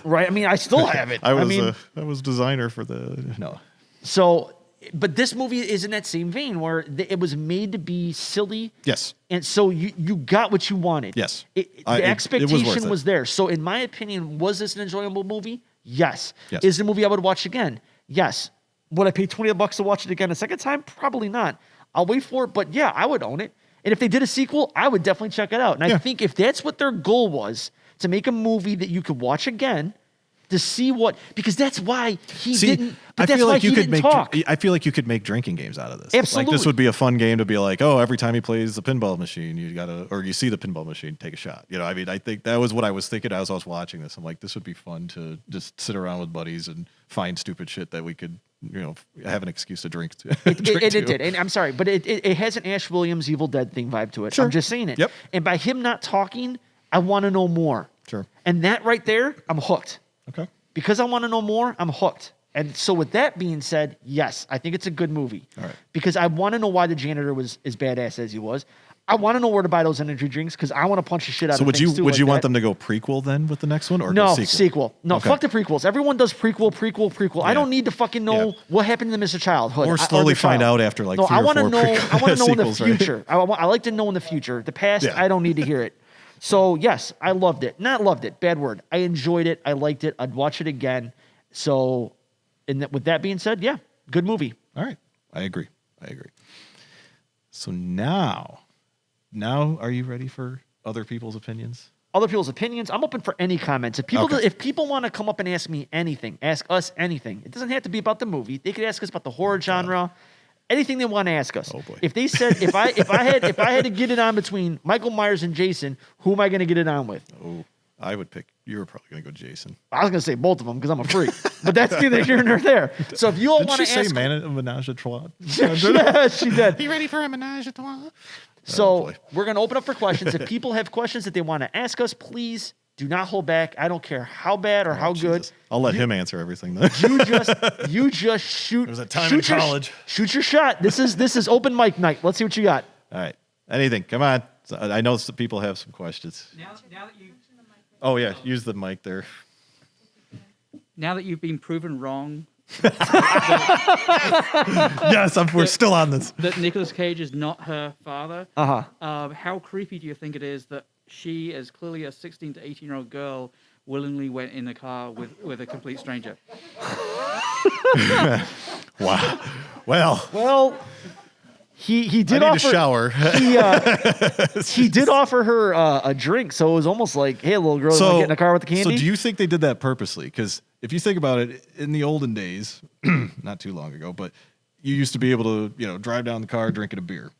Right. I mean, I still have it. I was designer for the no. So, but this movie is in that same vein where it was made to be silly. Yes. And so you got what you wanted. Yes. The It was expectation worth it. was there. So in my opinion, was this an enjoyable movie? Yes. Yes. Is it a movie I would watch again? Yes. Would I pay $20 to watch it again a second time? Probably not. I'll wait for it, but yeah, I would own it. And if they did a sequel, I would definitely check it out. And I think if that's what their goal was, to make a movie that you could watch again, to see what, because that's why he didn't. I That's feel why like you he could didn't make. talk. I feel like you could make drinking games out of this. Absolutely. Like this would be a fun game to be like, oh, every time he plays the pinball machine, you see the pinball machine, take a shot. You know, I mean, I think that was what I was thinking as I was watching this. I'm like, this would be fun to just sit around with buddies and find stupid shit that we could, have an excuse to drink. It did. And I'm sorry, but it has an Ash Williams Evil Dead thing vibe to it. Sure. I'm just saying it. Yep. And by him not talking, I want to know more. Sure. And that right there, I'm hooked. Okay. Because I want to know more, I'm hooked. And so with that being said, yes, I think it's a good movie. All right. Because I want to know why the janitor was as badass as he was. I want to know where to buy those energy drinks because I want to punch the shit out So of would things too you like want that. them to go prequel then with the next one or No, go sequel. No, Okay. fuck the prequels. Everyone does prequel. I Yeah. don't need to fucking know Yeah. what happened to Mr. Childhood. Or slowly the find child. out after like No, 3 I or want to 4 know. I want to know in the sequels, right? future. I like to know in the future. The past, Yeah. I don't need to hear it. So yes, I loved it. Not loved it. Bad word. I enjoyed it. I liked it. I'd watch it again. So, with that being said, yeah, good movie. All right. I agree. So now are you ready for other people's opinions? Other people's opinions. I'm open for any comments. If people want to come up and ask me anything, ask us anything. It doesn't have to be about the movie. They could ask us about the horror genre. Anything they want to ask us. Oh, boy. If they said if I had to get it on between Michael Myers and Jason, who am I going to get it on with? Oh, I would pick. You were probably going to go Jason. I was going to say both of them because I'm a freak. But that's neither here nor there. So if you all Did want she to say ask, menage a trois? yeah, she did. You ready for a menage a trois? So boy. we're going to open up for questions. If people have questions that they want to ask us, please do not hold back. I don't care how bad or how good. Jesus. I'll let him answer everything then. You just shoot. There was a time shoot in your- college. Shoot your shot. This is open mic night. Let's see what you got. All right. Anything. Come on. So, I know some people have some questions. Now that you Oh, yeah. Use the mic there. now that you've been proven wrong Yes, we're still on this. that Nicolas Cage is not her father, how creepy do you think it is that she, as clearly a 16 to 18-year-old girl, willingly went in a car with a complete stranger? Wow. Well, He did I need offer to shower. he did offer her a drink, so it was almost like, hey, little girl, you wanna get in the car with the candy. So do you think they did that purposely? Because if you think about it, in the olden days, not too long ago, but you used to be able to, drive down the car drinking a beer,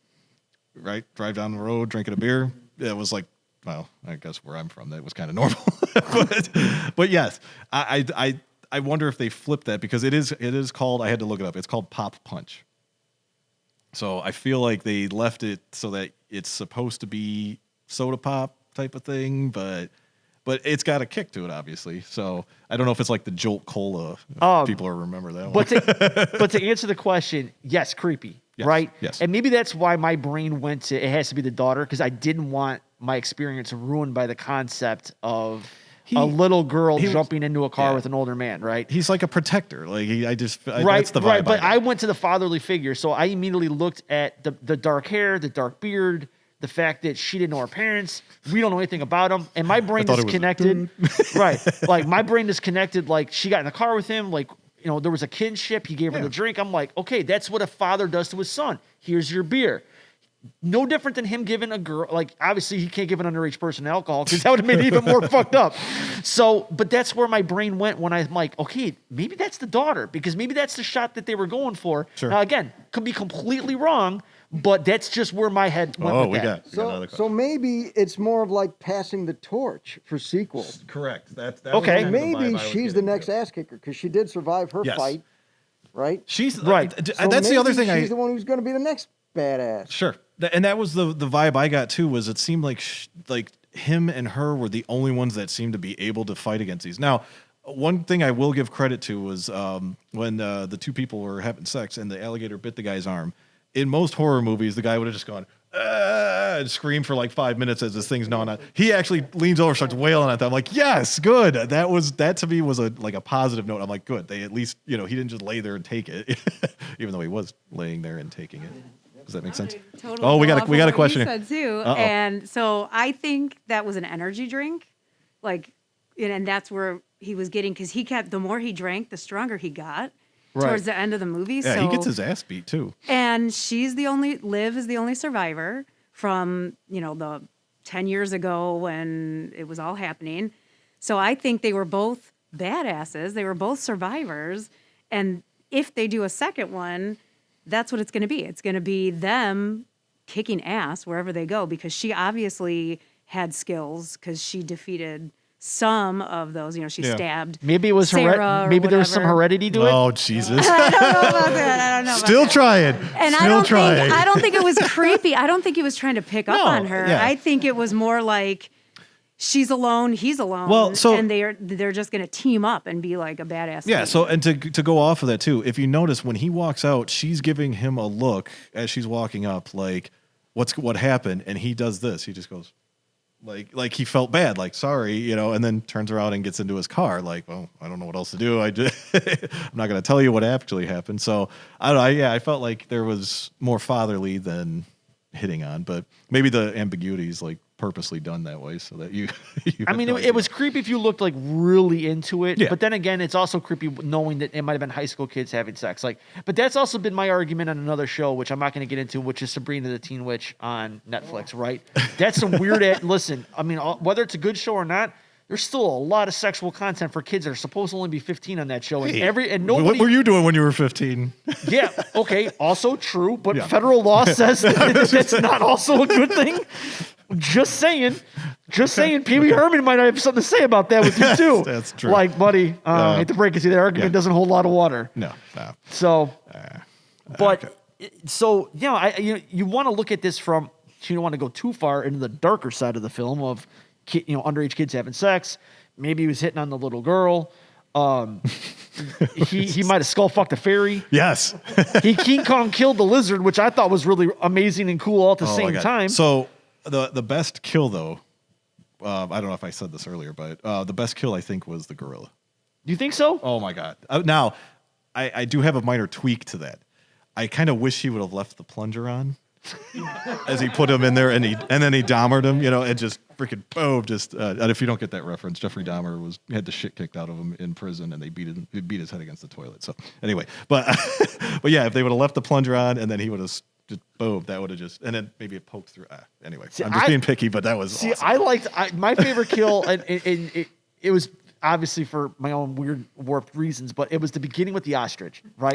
right? Drive down the road drinking a beer. It was like, well, I guess where I'm from, that was kind of normal. but yes, I wonder if they flipped that because it is called. I had to look it up. It's called Pop Punch. So I feel like they left it so that it's supposed to be soda pop type of thing, but it's got a kick to it, obviously. So I don't know if it's like the Jolt Cola. People will remember that one. But to answer the question, yes, creepy, Yes, right? yes. And maybe that's why my brain went to it has to be the daughter because I didn't want my experience ruined by the concept of a little girl jumping into a car with an older man, right? He's like a protector. Like Right, that's the vibe. right. But I I went to the fatherly figure, so I immediately looked at the dark hair, the dark beard, the fact that she didn't know her parents. We don't know anything about them, and my brain thought is it was- connected. Right, like my brain is connected. Like she got in the car with him. Like there was a kinship. He gave her the drink. I'm like, okay, that's what a father does to his son. Here's your beer. No different than him giving a girl, like, obviously he can't give an underage person alcohol because that would have made it even more fucked up. So, but that's where my brain went when I'm like, okay, maybe that's the daughter because maybe that's the shot that they were going for. Sure. Now, again, could be completely wrong, but that's just where my head went with that. We got another So maybe it's more of like passing the torch for sequels. correct. That Okay. was kind of the vibe Maybe I was she's the getting next to. ass kicker because she did survive her Yes. fight, right? She's Right. So That's the other maybe thing. She's the one who's going to be the next badass. Sure. And that was the vibe I got too. Was it seemed like like him and her were the only ones that seemed to be able to fight against these. Now, one thing I will give credit to was when the two people were having sex and the alligator bit the guy's arm. In most horror movies, the guy would have just gone and screamed for like 5 minutes as this thing's gnawing on. He actually leans over, starts wailing at them. I'm like, yes, good. That to me was a positive note. I'm like, good. They at least he didn't just lay there and take it, even though he was laying there and taking it. Does that make sense? Totally Oh, we go got off a of what question you here. said too. Uh-oh. And so I think that was an energy drink, like, and that's where he was getting because the more he drank, the stronger he got towards the end of the movie. Yeah, so, he gets his ass beat too. and Liv is the only survivor from the 10 years ago when it was all happening. So I think they were both badasses. They were both survivors, and if they do a second one, that's what it's going to be. It's going to be them kicking ass wherever they go because she obviously had skills because she defeated some of those. She stabbed. Maybe it was Sarah or maybe there was some whatever. heredity to it. Oh Jesus! I don't know about that. I don't know. Still trying. And Still trying. I don't think it was creepy. I don't think he was trying to pick up No, on her. yeah. I think it was more like she's alone, he's alone. Well, so- and they're just going to team up and be like a badass. Yeah. team. So and to go off of that too, if you notice when he walks out, she's giving him a look as she's walking up, like what happened, and he does this. He just goes. Like he felt bad, like sorry, and then turns around and gets into his car. Like, well, I don't know what else to do. I'm not going to tell you what actually happened. So I don't know. Yeah, I felt like there was more fatherly than hitting on, but maybe the ambiguity is like purposely done that way so that you. I mean, it was creepy if you looked like really into it, Yeah. but then again, it's also creepy knowing that it might have been high school kids having sex. Like, but that's also been my argument on another show, which I'm not going to get into, which is Sabrina the Teen Witch on Netflix. Right? That's some weird. Listen, I mean, whether it's a good show or not, there's still a lot of sexual content for kids that are supposed to only be 15 on that show, and nobody. What were you doing when you were 15? Yeah. Okay. Also true, but Yeah. federal law says that that's not also a good thing. Just saying. Pee Wee Herman might have something to say about that with you too. That's true. Like, buddy, I hate to break it to you, that argument doesn't hold a lot of water. No. So, but okay. so you want to look at this from. You don't want to go too far into the darker side of the film of underage kids having sex. Maybe he was hitting on the little girl. He might have skull fucked a fairy. Yes. He King Kong killed the lizard, which I thought was really amazing and cool all at the Oh, same my God. time. So the best kill though, I don't know if I said this earlier, but the best kill I think was the gorilla. Do you think so? Oh my God! Now, I do have a minor tweak to that. I kind of wish he would have left the plunger on as he put him in there, and then he Dahmered him, and just freaking boom! Just and if you don't get that reference, Jeffrey Dahmer had the shit kicked out of him in prison, and they beat his head against the toilet. So anyway, but yeah, if they would have left the plunger on, and then he would have just boom, that would have just, and then maybe it poked through. Anyway, I'm just being picky, but that was See, awesome. I liked my favorite kill, and it was obviously for my own weird warped reasons, but it was the beginning with the ostrich, right?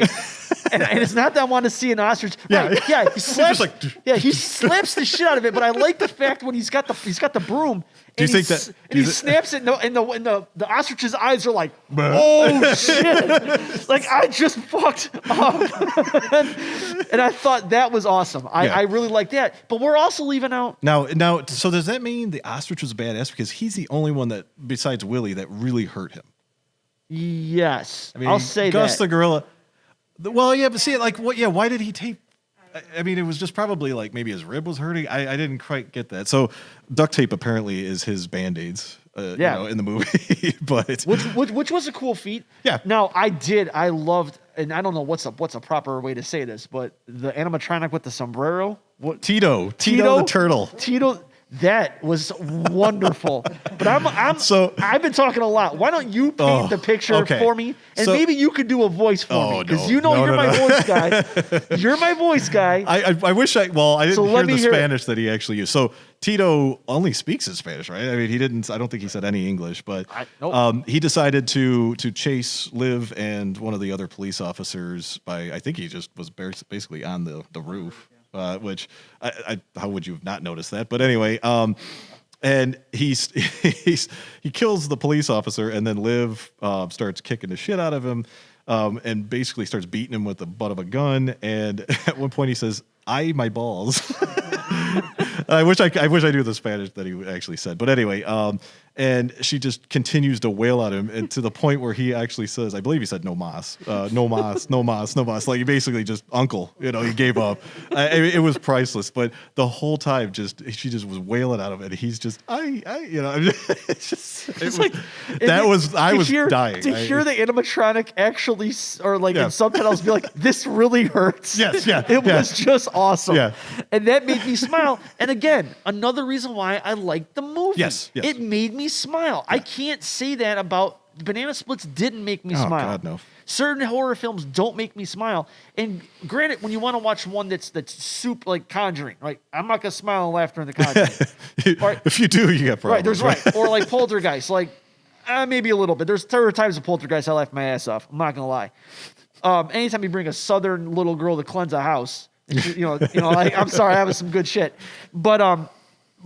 and it's not that I want to see an ostrich. Yeah. Right, yeah. He slaps, like- he slaps the shit out of it. But I like the fact when he's got the broom. Do you think that- And he snaps it, and the ostrich's eyes are like, oh shit! Like I just fucked up, and I thought that was awesome. I really like that. But we're also leaving out. Now, so does that mean the ostrich was badass because he's the only one that, besides Willy, that really hurt him? Yes, I mean, I'll say Gus that. the gorilla. Well, yeah, but see, like, what? Yeah, why did he tape? I mean, it was just probably like maybe his rib was hurting. I didn't quite get that. So, duct tape apparently is his band-aids. In the movie, but which was a cool feat. Yeah. Now I loved, and I don't know what's a proper way to say this, but the animatronic with the sombrero. What Tito the turtle. Tito. That was wonderful. But I've been talking a lot. Why don't you paint the picture for me? And maybe you could do a voice for me. Because you're my voice guy. You're my voice guy. I wish I didn't hear the Spanish that he actually used. So Tito only speaks in Spanish, right? I mean, I don't think he said any English, but he decided to chase Liv and one of the other police officers I think he just was basically on the roof. Which how would you have not noticed that? But anyway, and he kills the police officer, and then Liv starts kicking the shit out of him, and basically starts beating him with the butt of a gun. And at one point he says, "Ay, my balls." I wish I knew the Spanish that he actually said. But anyway, and she just continues to wail at him, and to the point where he actually says, I believe he said no mas, no mas, no mas, no mas. Like he basically just uncle, he gave up. It was priceless. But the whole time, she just was wailing at him, and he's just, it's just, I was dying. To hear the animatronic actually, or like in subtitles, be like, this really hurts. Yes, yeah. It was just awesome. Yeah. And that made me smile. And again, another reason why I liked the movie. Yes. It made me smile. I can't say that about Banana Splits. Didn't make me smile. God, no. Certain horror films don't make me smile. And granted, when you want to watch one that's soup like Conjuring, right? I'm not gonna smile and laugh during the Conjuring. Right? If you do, you got problems. Right. Or like Poltergeist, like maybe a little bit. There's times of Poltergeist I laughed my ass off. I'm not gonna lie. Anytime you bring a southern little girl to cleanse a house, like, I'm sorry, that was some good shit.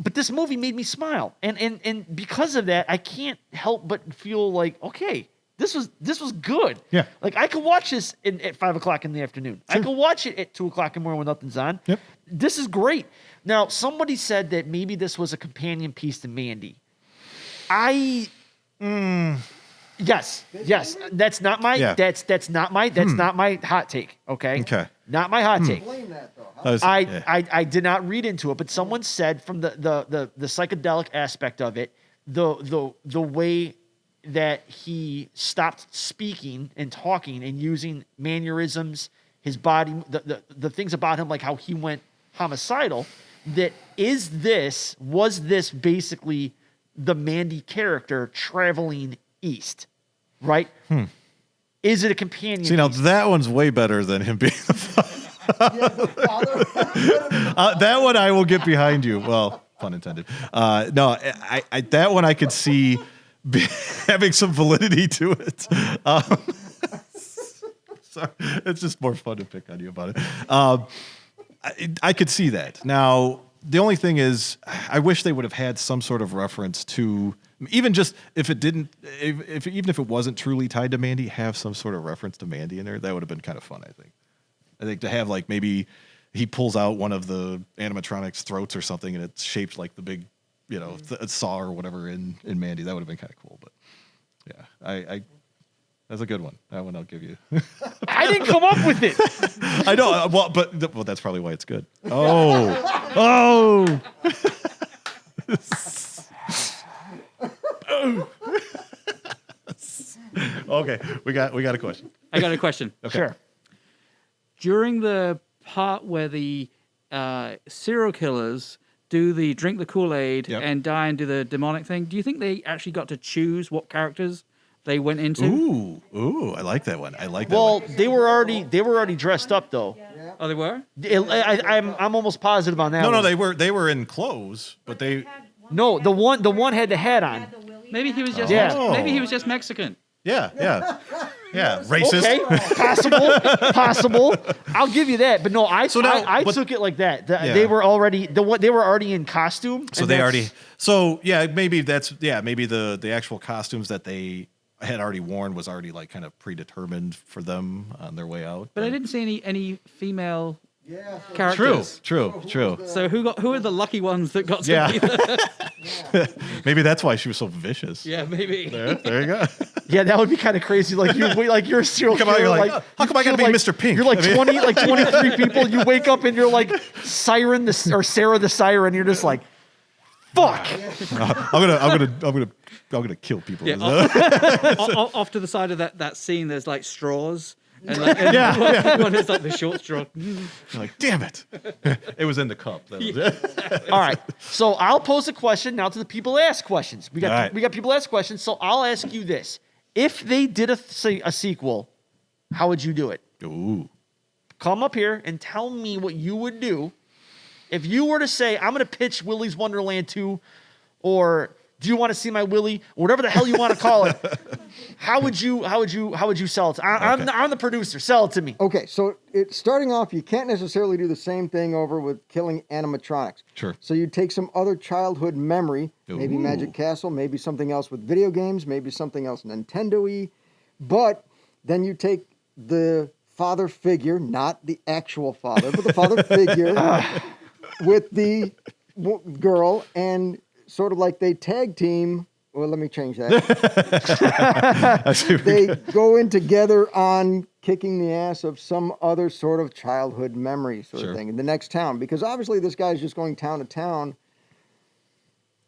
But this movie made me smile, and because of that, I can't help but feel like, okay, this was good. Yeah. Like I could watch this at 5 o'clock in the afternoon. Sure. I could watch it at 2 o'clock in the morning when nothing's on. Yep. This is great. Now, somebody said that maybe this was a companion piece to Mandy. Yes. That's not my that's not my hot take. Okay. Not my hot take. Blame that though. I did not read into it, but someone said from the psychedelic aspect of it, the way that he stopped speaking and talking and using mannerisms, his body, the things about him, like how he went homicidal. Was this basically the Mandy character traveling east, right? Is it a companion? See, now that one's way better than him being the father. That one I will get behind you. Well, pun intended. No, I that one I could see having some validity to it. Sorry, it's just more fun to pick on you about it. I could see that. Now, the only thing is, I wish they would have had some sort of reference to, even just if it didn't, even if it wasn't truly tied to Mandy, have some sort of reference to Mandy in there. That would have been kind of fun, I think. I think to have like maybe he pulls out one of the animatronics' throats or something, and it's shaped like the big, saw or whatever in Mandy. That would have been kind of cool. But yeah, that's a good one. That one I'll give you. I didn't come up with it. I know. Well, that's probably why it's good. Oh. Okay, we got a question. I got a question. Okay. Sure. During the part where the serial killers do the drink the Kool-Aid and die and do the demonic thing, do you think they actually got to choose what characters they went into? Ooh, I like that one. Well, they were already dressed up though. Yeah. Oh, they were? I'm almost positive on that. No, one. they were in clothes, but they. No, the one had the hat on. Maybe he was just maybe he was just Mexican. Yeah. Racist. Okay, possible. I'll give you that, but no, I took it like that. They were already in costume. So they already. So yeah, maybe maybe the actual costumes that they had already worn was already like kind of predetermined for them on their way out. But I didn't see any female So characters. True. So who are the lucky ones that got to be there? Maybe that's why she was so vicious. Yeah, maybe. There you go. Yeah, that would be kind of crazy. Like you're a serial Come killer. out, you're like, how come I gotta be Mr. Pink? You're like 23 people. You wake up and you're like Sarah the Siren. You're just like, fuck. I'm gonna kill people. Yeah, off to the side of that scene, there's like straws, And one is like the short straw. You're like, damn it. It was in the cup. That was it. All right. So I'll pose a question now to the people that ask questions. We got All right. people that ask questions. So I'll ask you this: if they did a sequel, how would you do it? Ooh. Come up here and tell me what you would do if you were to say, I'm going to pitch Willy's Wonderland 2, or do you want to see my Willy, or whatever the hell you want to call it. How would you sell it? I'm the producer. Sell it to me. Okay, so starting off, you can't necessarily do the same thing over with killing animatronics. Sure. So you take some other childhood memory, maybe Ooh. Magic Castle, maybe something else with video games, maybe something else Nintendo-y, but then you take the father figure, not the actual father, but the father figure with the girl, and sort of like they tag team. Well, let me change that. They go in together on kicking the ass of some other sort of childhood memory sort of thing in the next town. Because obviously this guy's just going town to town,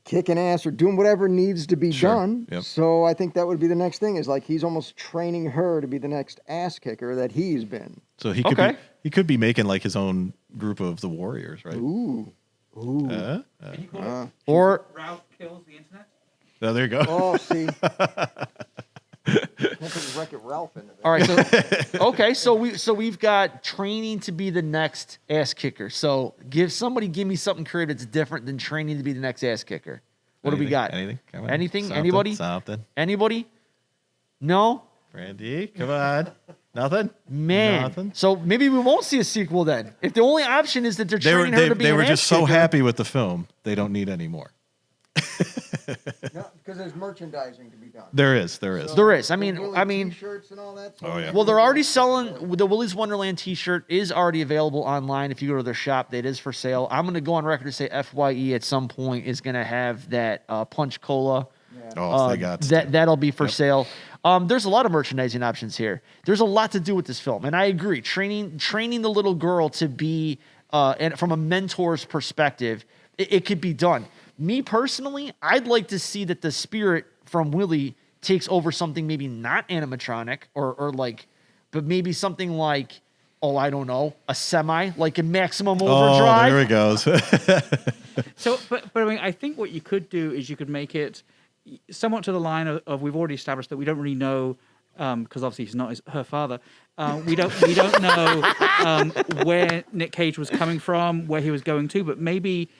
kicking ass or doing whatever needs to be done. Yep. So I think that would be the next thing, is like he's almost training her to be the next ass kicker that he's been. So he could be making like his own group of the warriors, right? Ooh. Can you call it? Or Ralph kills the internet? Oh, there you go. Oh, see. Wreck-It Ralph into that. all right. So we've got training to be the next ass kicker. So give me something creative that's different than training to be the next ass kicker. What do we got? Anything? Come on. Anything? Something, Anybody? Something. Anybody? No? Brandy, come on. Nothing? Man. Nothing? So maybe we won't see a sequel then. If the only option is that they're training her to be They an were ass just so kicker. happy with the film, they don't need any more. No, because there's merchandising to be done. There is. There is. I mean, T-shirts and all that. Oh, yeah. well, they're already selling the Willy's Wonderland T-shirt is already available online. If you go to their shop, it is for sale. I'm going to go on record to say FYE at some point is going to have that Punch Cola. Oh, they got That'll be for sale. There's a lot of merchandising options here. There's a lot to do with this film, and I agree. Training the little girl to be, and from a mentor's perspective, it could be done. Me personally, I'd like to see that the spirit from Willy takes over something maybe not animatronic or like, but maybe something like, I don't know, a semi, like in Maximum Overdrive. Oh, there it goes. So, but I mean, I think what you could do is you could make it somewhat to the line of we've already established that we don't really know, because obviously he's not her father. We don't know where Nick Cage was coming from, where he was going to, but maybe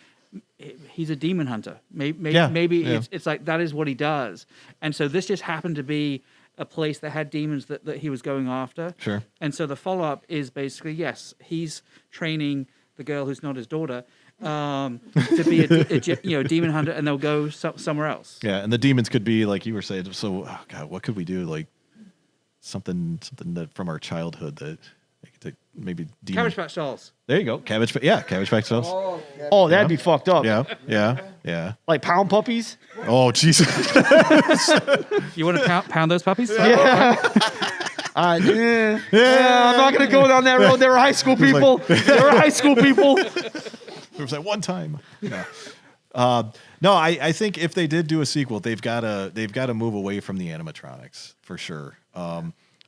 he's a demon hunter. Maybe it's like that is what he does, and so this just happened to be a place that had demons that he was going after. Sure. And so the follow up is basically yes, he's training the girl who's not his daughter to be a demon hunter, and they'll go somewhere else. Yeah, and the demons could be like you were saying. So, oh God, what could we do? Like something that from our childhood that maybe demon. Cabbage Patch Dolls. There you go, Cabbage Patch Dolls. Oh, That'd be fucked up. Yeah. Like pound puppies. Oh Jesus. You want to pound those puppies? Yeah. I'm not gonna go down that road. They were high school people. They were high school people. There was that one time. No, I think if they did do a sequel, they've got to move away from the animatronics for sure.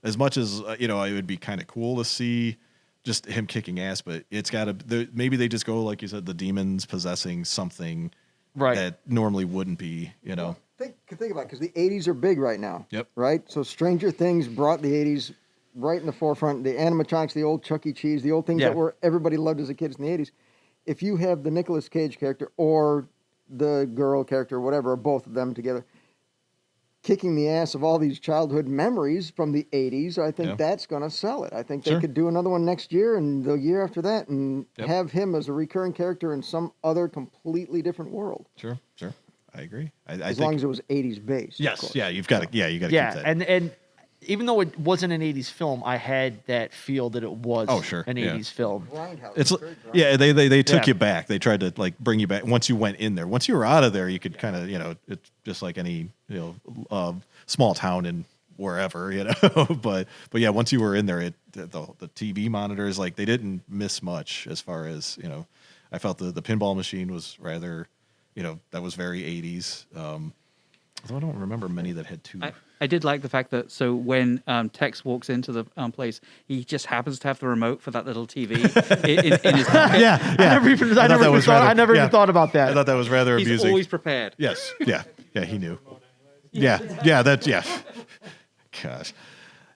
As much as it would be kind of cool to see just him kicking ass, but it's got to maybe they just go like you said, the demons possessing something that normally wouldn't be. Think about it, because the 80s are big right now. Yep. Right? So Stranger Things brought the 80s right in the forefront. The animatronics, the old Chuck E. Cheese, the old things that everybody loved as a kid in the 80s. If you have the Nicolas Cage character or the girl character, whatever, or both of them together, kicking the ass of all these childhood memories from the 80s, I think that's going to sell it. I think they could do another one next year and the year after that and have him as a recurring character in some other completely different world. Sure. I agree. As long as it was 80s based. Yes. Yeah. You've got to. Yeah. You got to keep that. And even though it wasn't an 80s film, I had that feel that it was an 80s film. It's they took you back. They tried to like bring you back once you went in there. Once you were out of there, you could kind of, it's just like any, small town in wherever, but yeah, once you were in there, the TV monitors, like they didn't miss much as far as, I felt the pinball machine was rather, that was very 80s. Although I don't remember many that had two. I did like the fact that so when Tex walks into the place, he just happens to have the remote for that little TV in his pocket. Yeah. I never even thought about that. I thought that was rather He's amusing. always prepared. Yes. Yeah. Yeah. He knew. Yeah. Gosh.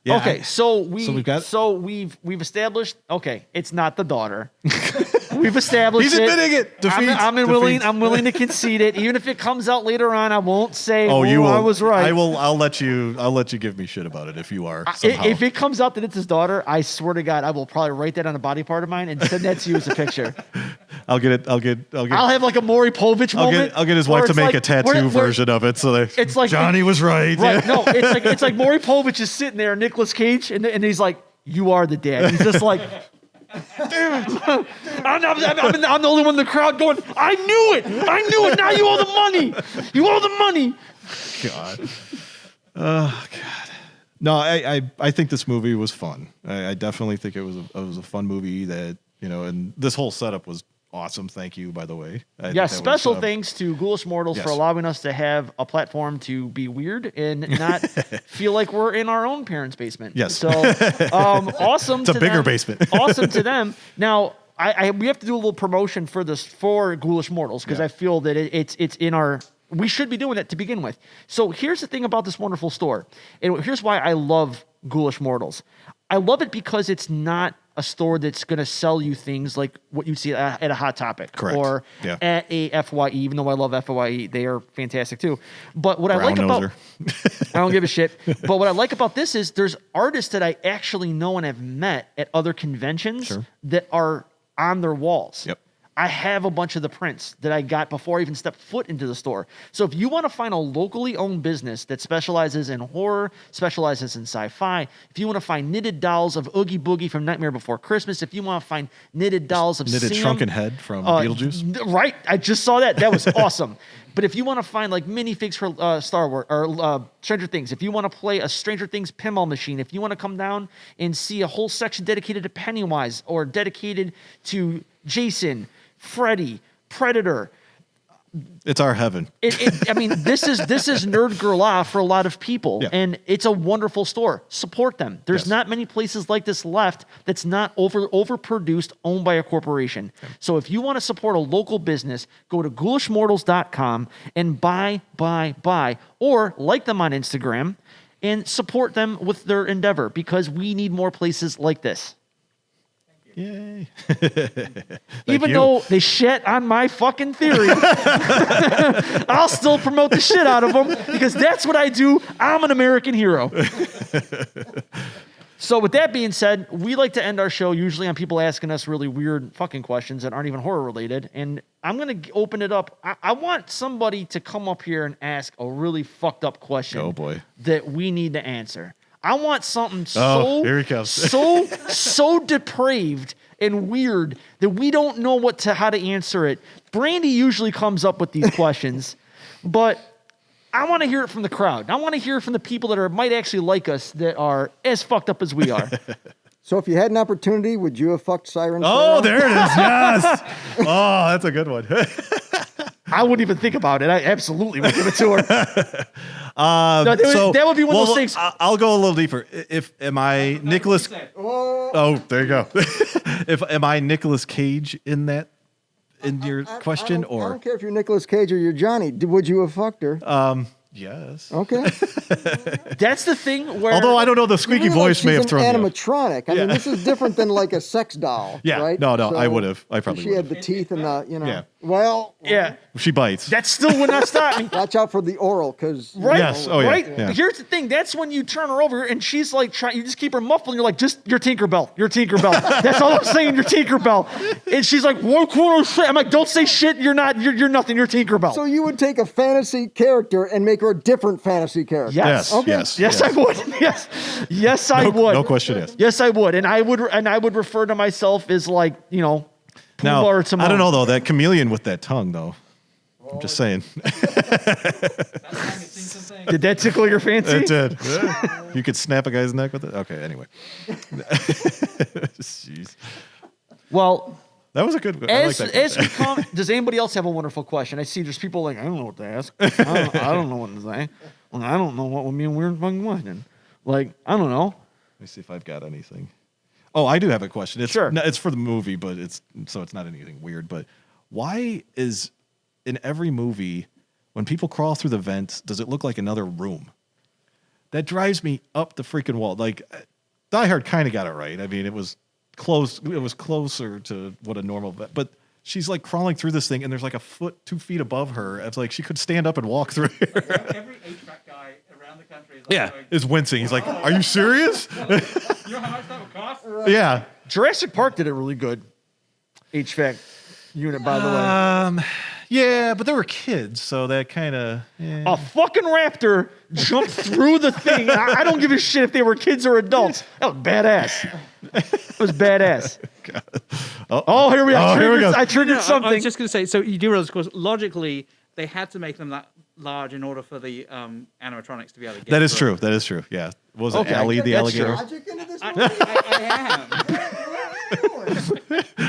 Yeah, Okay, so we've established. Okay, it's not the daughter. We've established. He's admitting it. I'm willing to concede it, even if it comes out later on. I won't say. Oh, you will. I was right. I will. I'll let you give me shit about it if you are. Somehow. If it comes out that it's his daughter, I swear to God, I will probably write that on a body part of mine and send that to you as a picture. I'll get it. I'll have like a Maury Povich moment. I'll get his wife to make a tattoo version of it, so that it's like Johnny was right. Right? No, it's like Maury Povich is sitting there, Nicolas Cage, and he's like, "You are the dad." He's just like, "Damn it! I'm the only one in the crowd going, I knew it. Now you owe the money. God. Oh God. No, I think this movie was fun. I definitely think it was a fun movie that, and this whole setup was awesome. Thank you, by the way. Special thanks to Ghoulish Mortals for allowing us to have a platform to be weird and not feel like we're in our own parents' basement. Yes. So awesome. It's a bigger basement. Awesome to them. Now, we have to do a little promotion for Ghoulish Mortals because I feel that it's in our. We should be doing it to begin with. So here's the thing about this wonderful store, and here's why I love Ghoulish Mortals. I love it because it's not a store that's going to sell you things like what you see at a Hot Topic. Correct. Or at a FYE, even though I love FYE, they are fantastic too. But what I like about I don't give a shit. But what I like about this is there's artists that I actually know and have met at other conventions that are on their walls. Yep. I have a bunch of the prints that I got before I even stepped foot into the store. So if you want to find a locally owned business that specializes in horror, specializes in sci-fi, if you want to find knitted dolls of Oogie Boogie from Nightmare Before Christmas, if you want to find knitted dolls of knitted Sam, shrunken head from Beetlejuice. Right. I just saw that. That was awesome. But if you want to find like minifigs for Star Wars or Stranger Things, if you want to play a Stranger Things pinball machine, if you want to come down and see a whole section dedicated to Pennywise or dedicated to Jason, Freddy, Predator. It's our heaven. This is nerd girl for a lot of people, and it's a wonderful store. Support them. There's not many places like this left that's not overproduced, owned by a corporation. So if you want to support a local business, go to ghoulishmortals.com and buy, or like them on Instagram and support them with their endeavor because we need more places like this. Yay. Even though they shit on my fucking theory, I'll still promote the shit out of them because that's what I do. I'm an American hero. So with that being said, we like to end our show usually on people asking us really weird fucking questions that aren't even horror related. And I'm going to open it up. I want somebody to come up here and ask a really fucked up question. Oh boy. That we need to answer. I want something here he comes. so depraved and weird that we don't know how to answer it. Brandy usually comes up with these questions, but I want to hear it from the crowd. I want to hear it from the people that might actually like us that are as fucked up as we are. So if you had an opportunity, would you have fucked Siren? Oh, there it is. Yes. Oh, that's a good one. I wouldn't even think about it. I absolutely would give it to her. That would be one of those things. I'll go a little deeper. Am I Nicolas? Oh, there you go. Am I Nicolas Cage in your question, I don't care if you're Nicolas Cage or you're Johnny. Would you have fucked her? Yes. Okay. That's the thing where. Although I don't know, the squeaky voice may have thrown me off. Animatronic. I mean, this is different than like a sex doll. Yeah. Right? No. So I would have. I probably. She had the teeth and the. Yeah. Well. Yeah. She bites. That still would not stop me. Watch out for the oral, because. Right. Yes. Oh yeah. Right. Yeah. Here's the thing. That's when you turn her over and she's like trying. You just keep her muffled. And you're like, you're Tinkerbell. You're Tinkerbell. That's all I'm saying. You're Tinkerbell. And she's like, what kind of shit? I'm like, don't say shit. You're not. You're nothing. You're Tinkerbell. So you would take a fantasy character and make her a different fantasy character. Yes. Okay. Yes, I would. Yes, I would. No question asked. Yes, I would. And I would refer to myself as like, Pumbaa or Timon. I don't know though. That chameleon with that tongue though. I'm just saying. Did that tickle your fancy? It did. Yeah. You could snap a guy's neck with it. Okay. Anyway. Jeez. Well, That was a good one. I like As that. we come, does anybody else have a wonderful question? I see there's people like, I don't know what to ask. I don't know what to say. Well, I don't know what would be a weird fucking question. Like, I don't know. Let me see if I've got anything. Oh, I do have a question. It's, Sure. It's for the movie, but it's not anything weird. But why is in every movie when people crawl through the vents, does it look like another room? That drives me up the freaking wall. Like, Die Hard kind of got it right. I mean, it was close. It was closer to what a normal vent, but she's like crawling through this thing, and there's like a foot, 2 feet above her. It's like she could stand up and walk through here. Every HVAC guy around the country is like, Is wincing. He's like, "Are you serious?" you know how much that would cost? Yeah. Jurassic Park did a really good HVAC unit, by the way. Yeah, but they were kids, so that kind of. A fucking raptor jumped through the thing. I don't give a shit if they were kids or adults. That was badass. It was badass. Oh, here we are. Oh, here we go. I triggered I something. was just going to say, so you do realize, of course, logically, they had to make them that large in order for the animatronics to be able to get That is through. true. That is true. Yeah. What was it Okay, Allie the that's alligator? true. Logic into this movie? I am.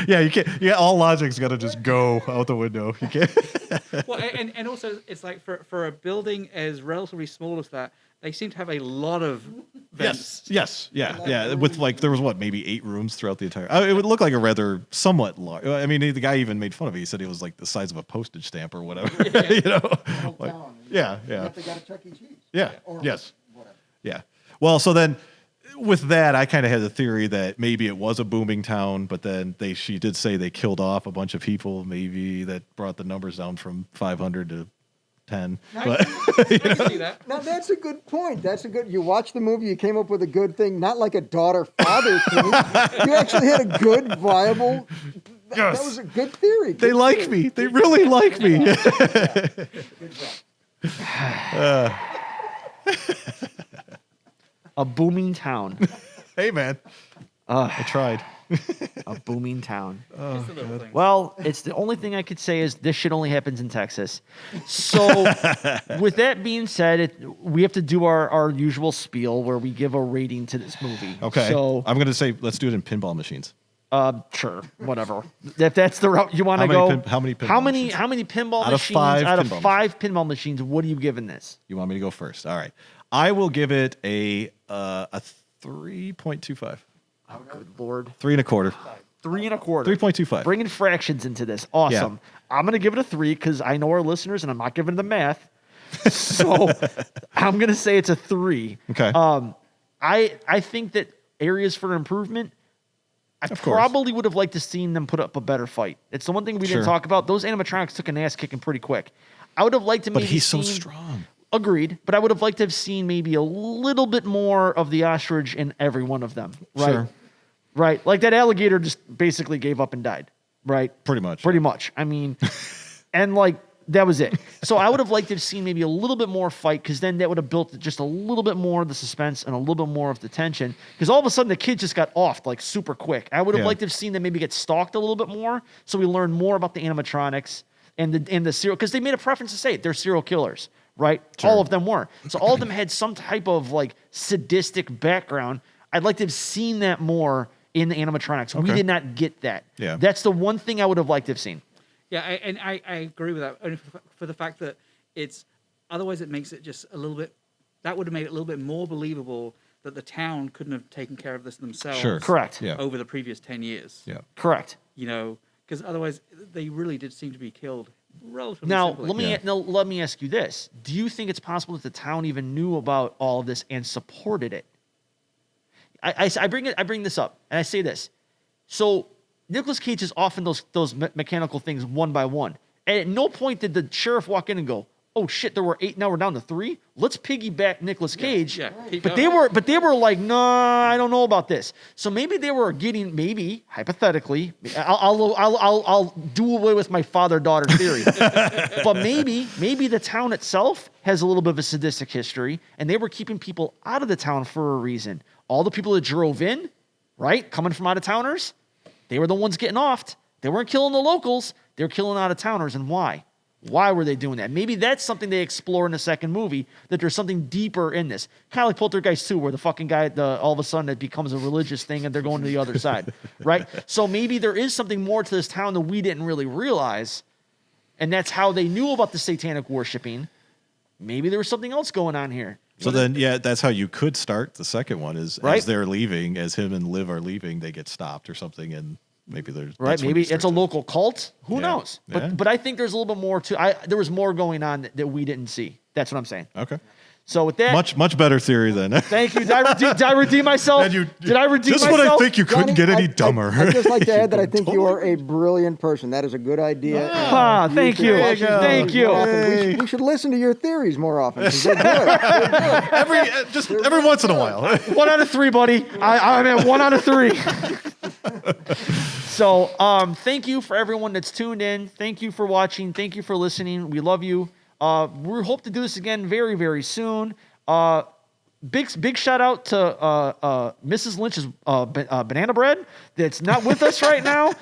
Yeah, you can't. Yeah, all logic's got to just go out the window. You can't. Well, and also, it's like for a building as relatively small as that, they seem to have a lot of vents. Yes. Yeah. With like there was maybe 8 rooms throughout the entire. It would look like a rather somewhat large. I mean, the guy even made fun of it. He said it was like the size of a postage stamp or whatever. You know. Like, yeah. Yet they got a Chuck E. Cheese. Yeah. Or Yes. whatever. Yeah. Well, so then with that, I kind of had the theory that maybe it was a booming town, but then she did say they killed off a bunch of people. Maybe that brought the numbers down from 500 to 10. But I can see that. Now that's a good point. You watched the movie, you came up with a good thing, not like a daughter-father thing. You actually had a good, viable. That was a good theory. they like me. They really like me. Good job. A booming town. Hey, man. I tried. A booming town. Just a little thing. Well, it's the only thing I could say is this shit only happens in Texas. So, with that being said, we have to do our usual spiel where we give a rating to this movie. Okay. So, I'm going to say let's do it in pinball machines. sure, whatever. If that's the route you want to How go. many how many pinball How many? machines? How many pinball Out of machines? 5 out of pinball 5 pinball machines, what are you giving this? You want me to go first? All right. I will give it a 3.25. Oh, good lord. 3 1/4. 3 1/4. 3.25. Bringing fractions into this. Awesome. I'm going to give it a 3 because I know our listeners and I'm not giving the math. So I'm going to say it's a 3. Okay. I think that areas for improvement, I Of course. probably would have liked to seen them put up a better fight. It's the one thing we didn't Sure. talk about. Those animatronics took an ass kicking pretty quick. I would have liked to But maybe he's so seen- strong. Agreed, but I would have liked to have seen maybe a little bit more of the ostrich in every one of them. Right? Sure. Right. Like that alligator just basically gave up and died. Right. Pretty much. Pretty much. I mean, and like that was it. So I would have liked to have seen maybe a little bit more fight because then that would have built just a little bit more of the suspense and a little bit more of the tension. Because all of a sudden the kid just got offed like super quick. I would have Yeah. liked to have seen them maybe get stalked a little bit more so we learn more about the animatronics and the serial because they made a preference to say they're serial killers. Right? Sure. All of them were. So all of them had some type of like sadistic background. I'd like to have seen that more in the animatronics. We Okay. did not get that. Yeah. That's the one thing I would have liked to have seen. Yeah, I agree with that. Only for the fact that it's otherwise it makes it just a little bit. That would have made it a little bit more believable that the town couldn't have taken care of this themselves. Sure. Correct. Yeah. Over the previous 10 years. Yeah. Correct. You know, because otherwise they really did seem to be killed relatively Now, simply. let me ask you this. Do you think it's possible that the town even knew about all of this and supported it? I bring this up, and I say this. So Nicolas Cage is often those mechanical things one by one. And at no point did the sheriff walk in and go, "Oh shit, there were 8, now we're down to 3. Let's piggyback Nicolas Cage." yeah, keep but going. they were like, "Nah, I don't know about this." So maybe they were getting, maybe hypothetically, I'll do away with my father-daughter theory. But maybe the town itself has a little bit of a sadistic history, and they were keeping people out of the town for a reason. All the people that drove in, right, coming from out-of-towners, they were the ones getting offed. They weren't killing the locals. They were killing out-of-towners. And why? Why were they doing that? Maybe that's something they explore in the second movie, that there's something deeper in this. Kind of like Poltergeist 2, where the fucking guy, all of a sudden it becomes a religious thing and they're going to the other side, right? So maybe there is something more to this town that we didn't really realize, and that's how they knew about the satanic worshiping. Maybe there was something else going on here. So then, yeah, that's how you could start the second one is as they're leaving, as him and Liv are leaving, they get stopped or something, and maybe there's right. Maybe it's a local cult. Who knows? But I think there's a little bit more to. There was more going on that we didn't see. That's what I'm saying. Okay. So with that, much better theory then. Thank you. Did I redeem myself? Did I redeem myself? Just when I think you couldn't get any dumber. I'd just like to add that I think you are a brilliant person. That is a good idea. Thank you. Thank you. We should listen to your theories more often. They're good. Every once in a while. 1 out of 3, buddy. I'm at 1 out of 3. So, thank you for everyone that's tuned in. Thank you for watching. Thank you for listening. We love you. We hope to do this again very, very soon. Big shout out to Mrs. Lynch's banana bread that's not with us right now.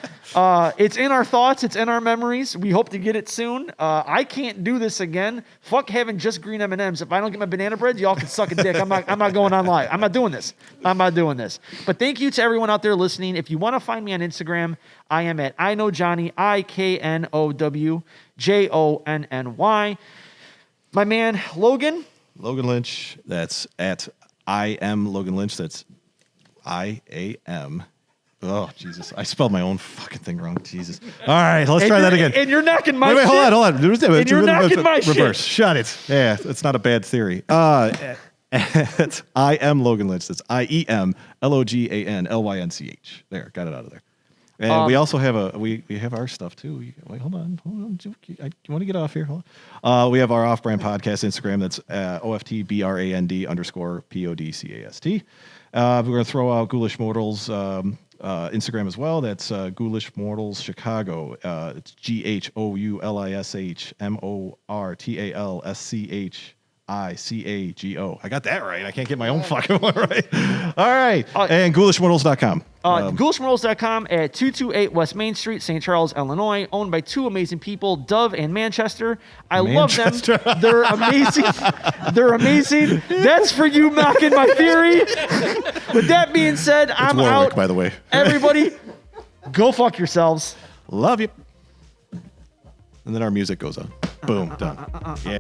It's in our thoughts. It's in our memories. We hope to get it soon. I can't do this again. Fuck having just green M&Ms. If I don't get my banana bread, y'all can suck a dick. I'm not going on live. I'm not doing this. But thank you to everyone out there listening. If you want to find me on Instagram, I am at IKnowJohnny, IKNOWJONNY. My man, Logan Lynch, that's at I am Logan Lynch. That's IAM. Oh, Jesus. I spelled my own fucking thing wrong. Jesus. All right, let's try that again. And you're knocking my shit. Wait, hold on. And you're knocking my shit. Reverse. Shut it. Yeah, it's not a bad theory. It's I am Logan Lynch. That's IEMLOGANLYNCH. There, got it out of there. And we also have we have our stuff too. Wait, hold on. You want to get off here? Hold on. We have our off-brand podcast Instagram. That's OFT BRAND_PODCAST. We're going to throw out Ghoulish Mortals Instagram as well. That's Ghoulish Mortals Chicago. It's GHOULISHMORTALSCHICAGO. I got that right. I can't get my own fucking one right. All right. And GhoulishMortals.com. GhoulishMortals.com at 228 West Main Street, St. Charles, Illinois, owned by 2 amazing people, Dove and Manchester. I love them. They're amazing. They're amazing. That's for you knocking my theory. With that being said, I'm Warwick, out. By the way. Everybody, go fuck yourselves. Love you. And then our music goes on. Boom. Done. Yeah.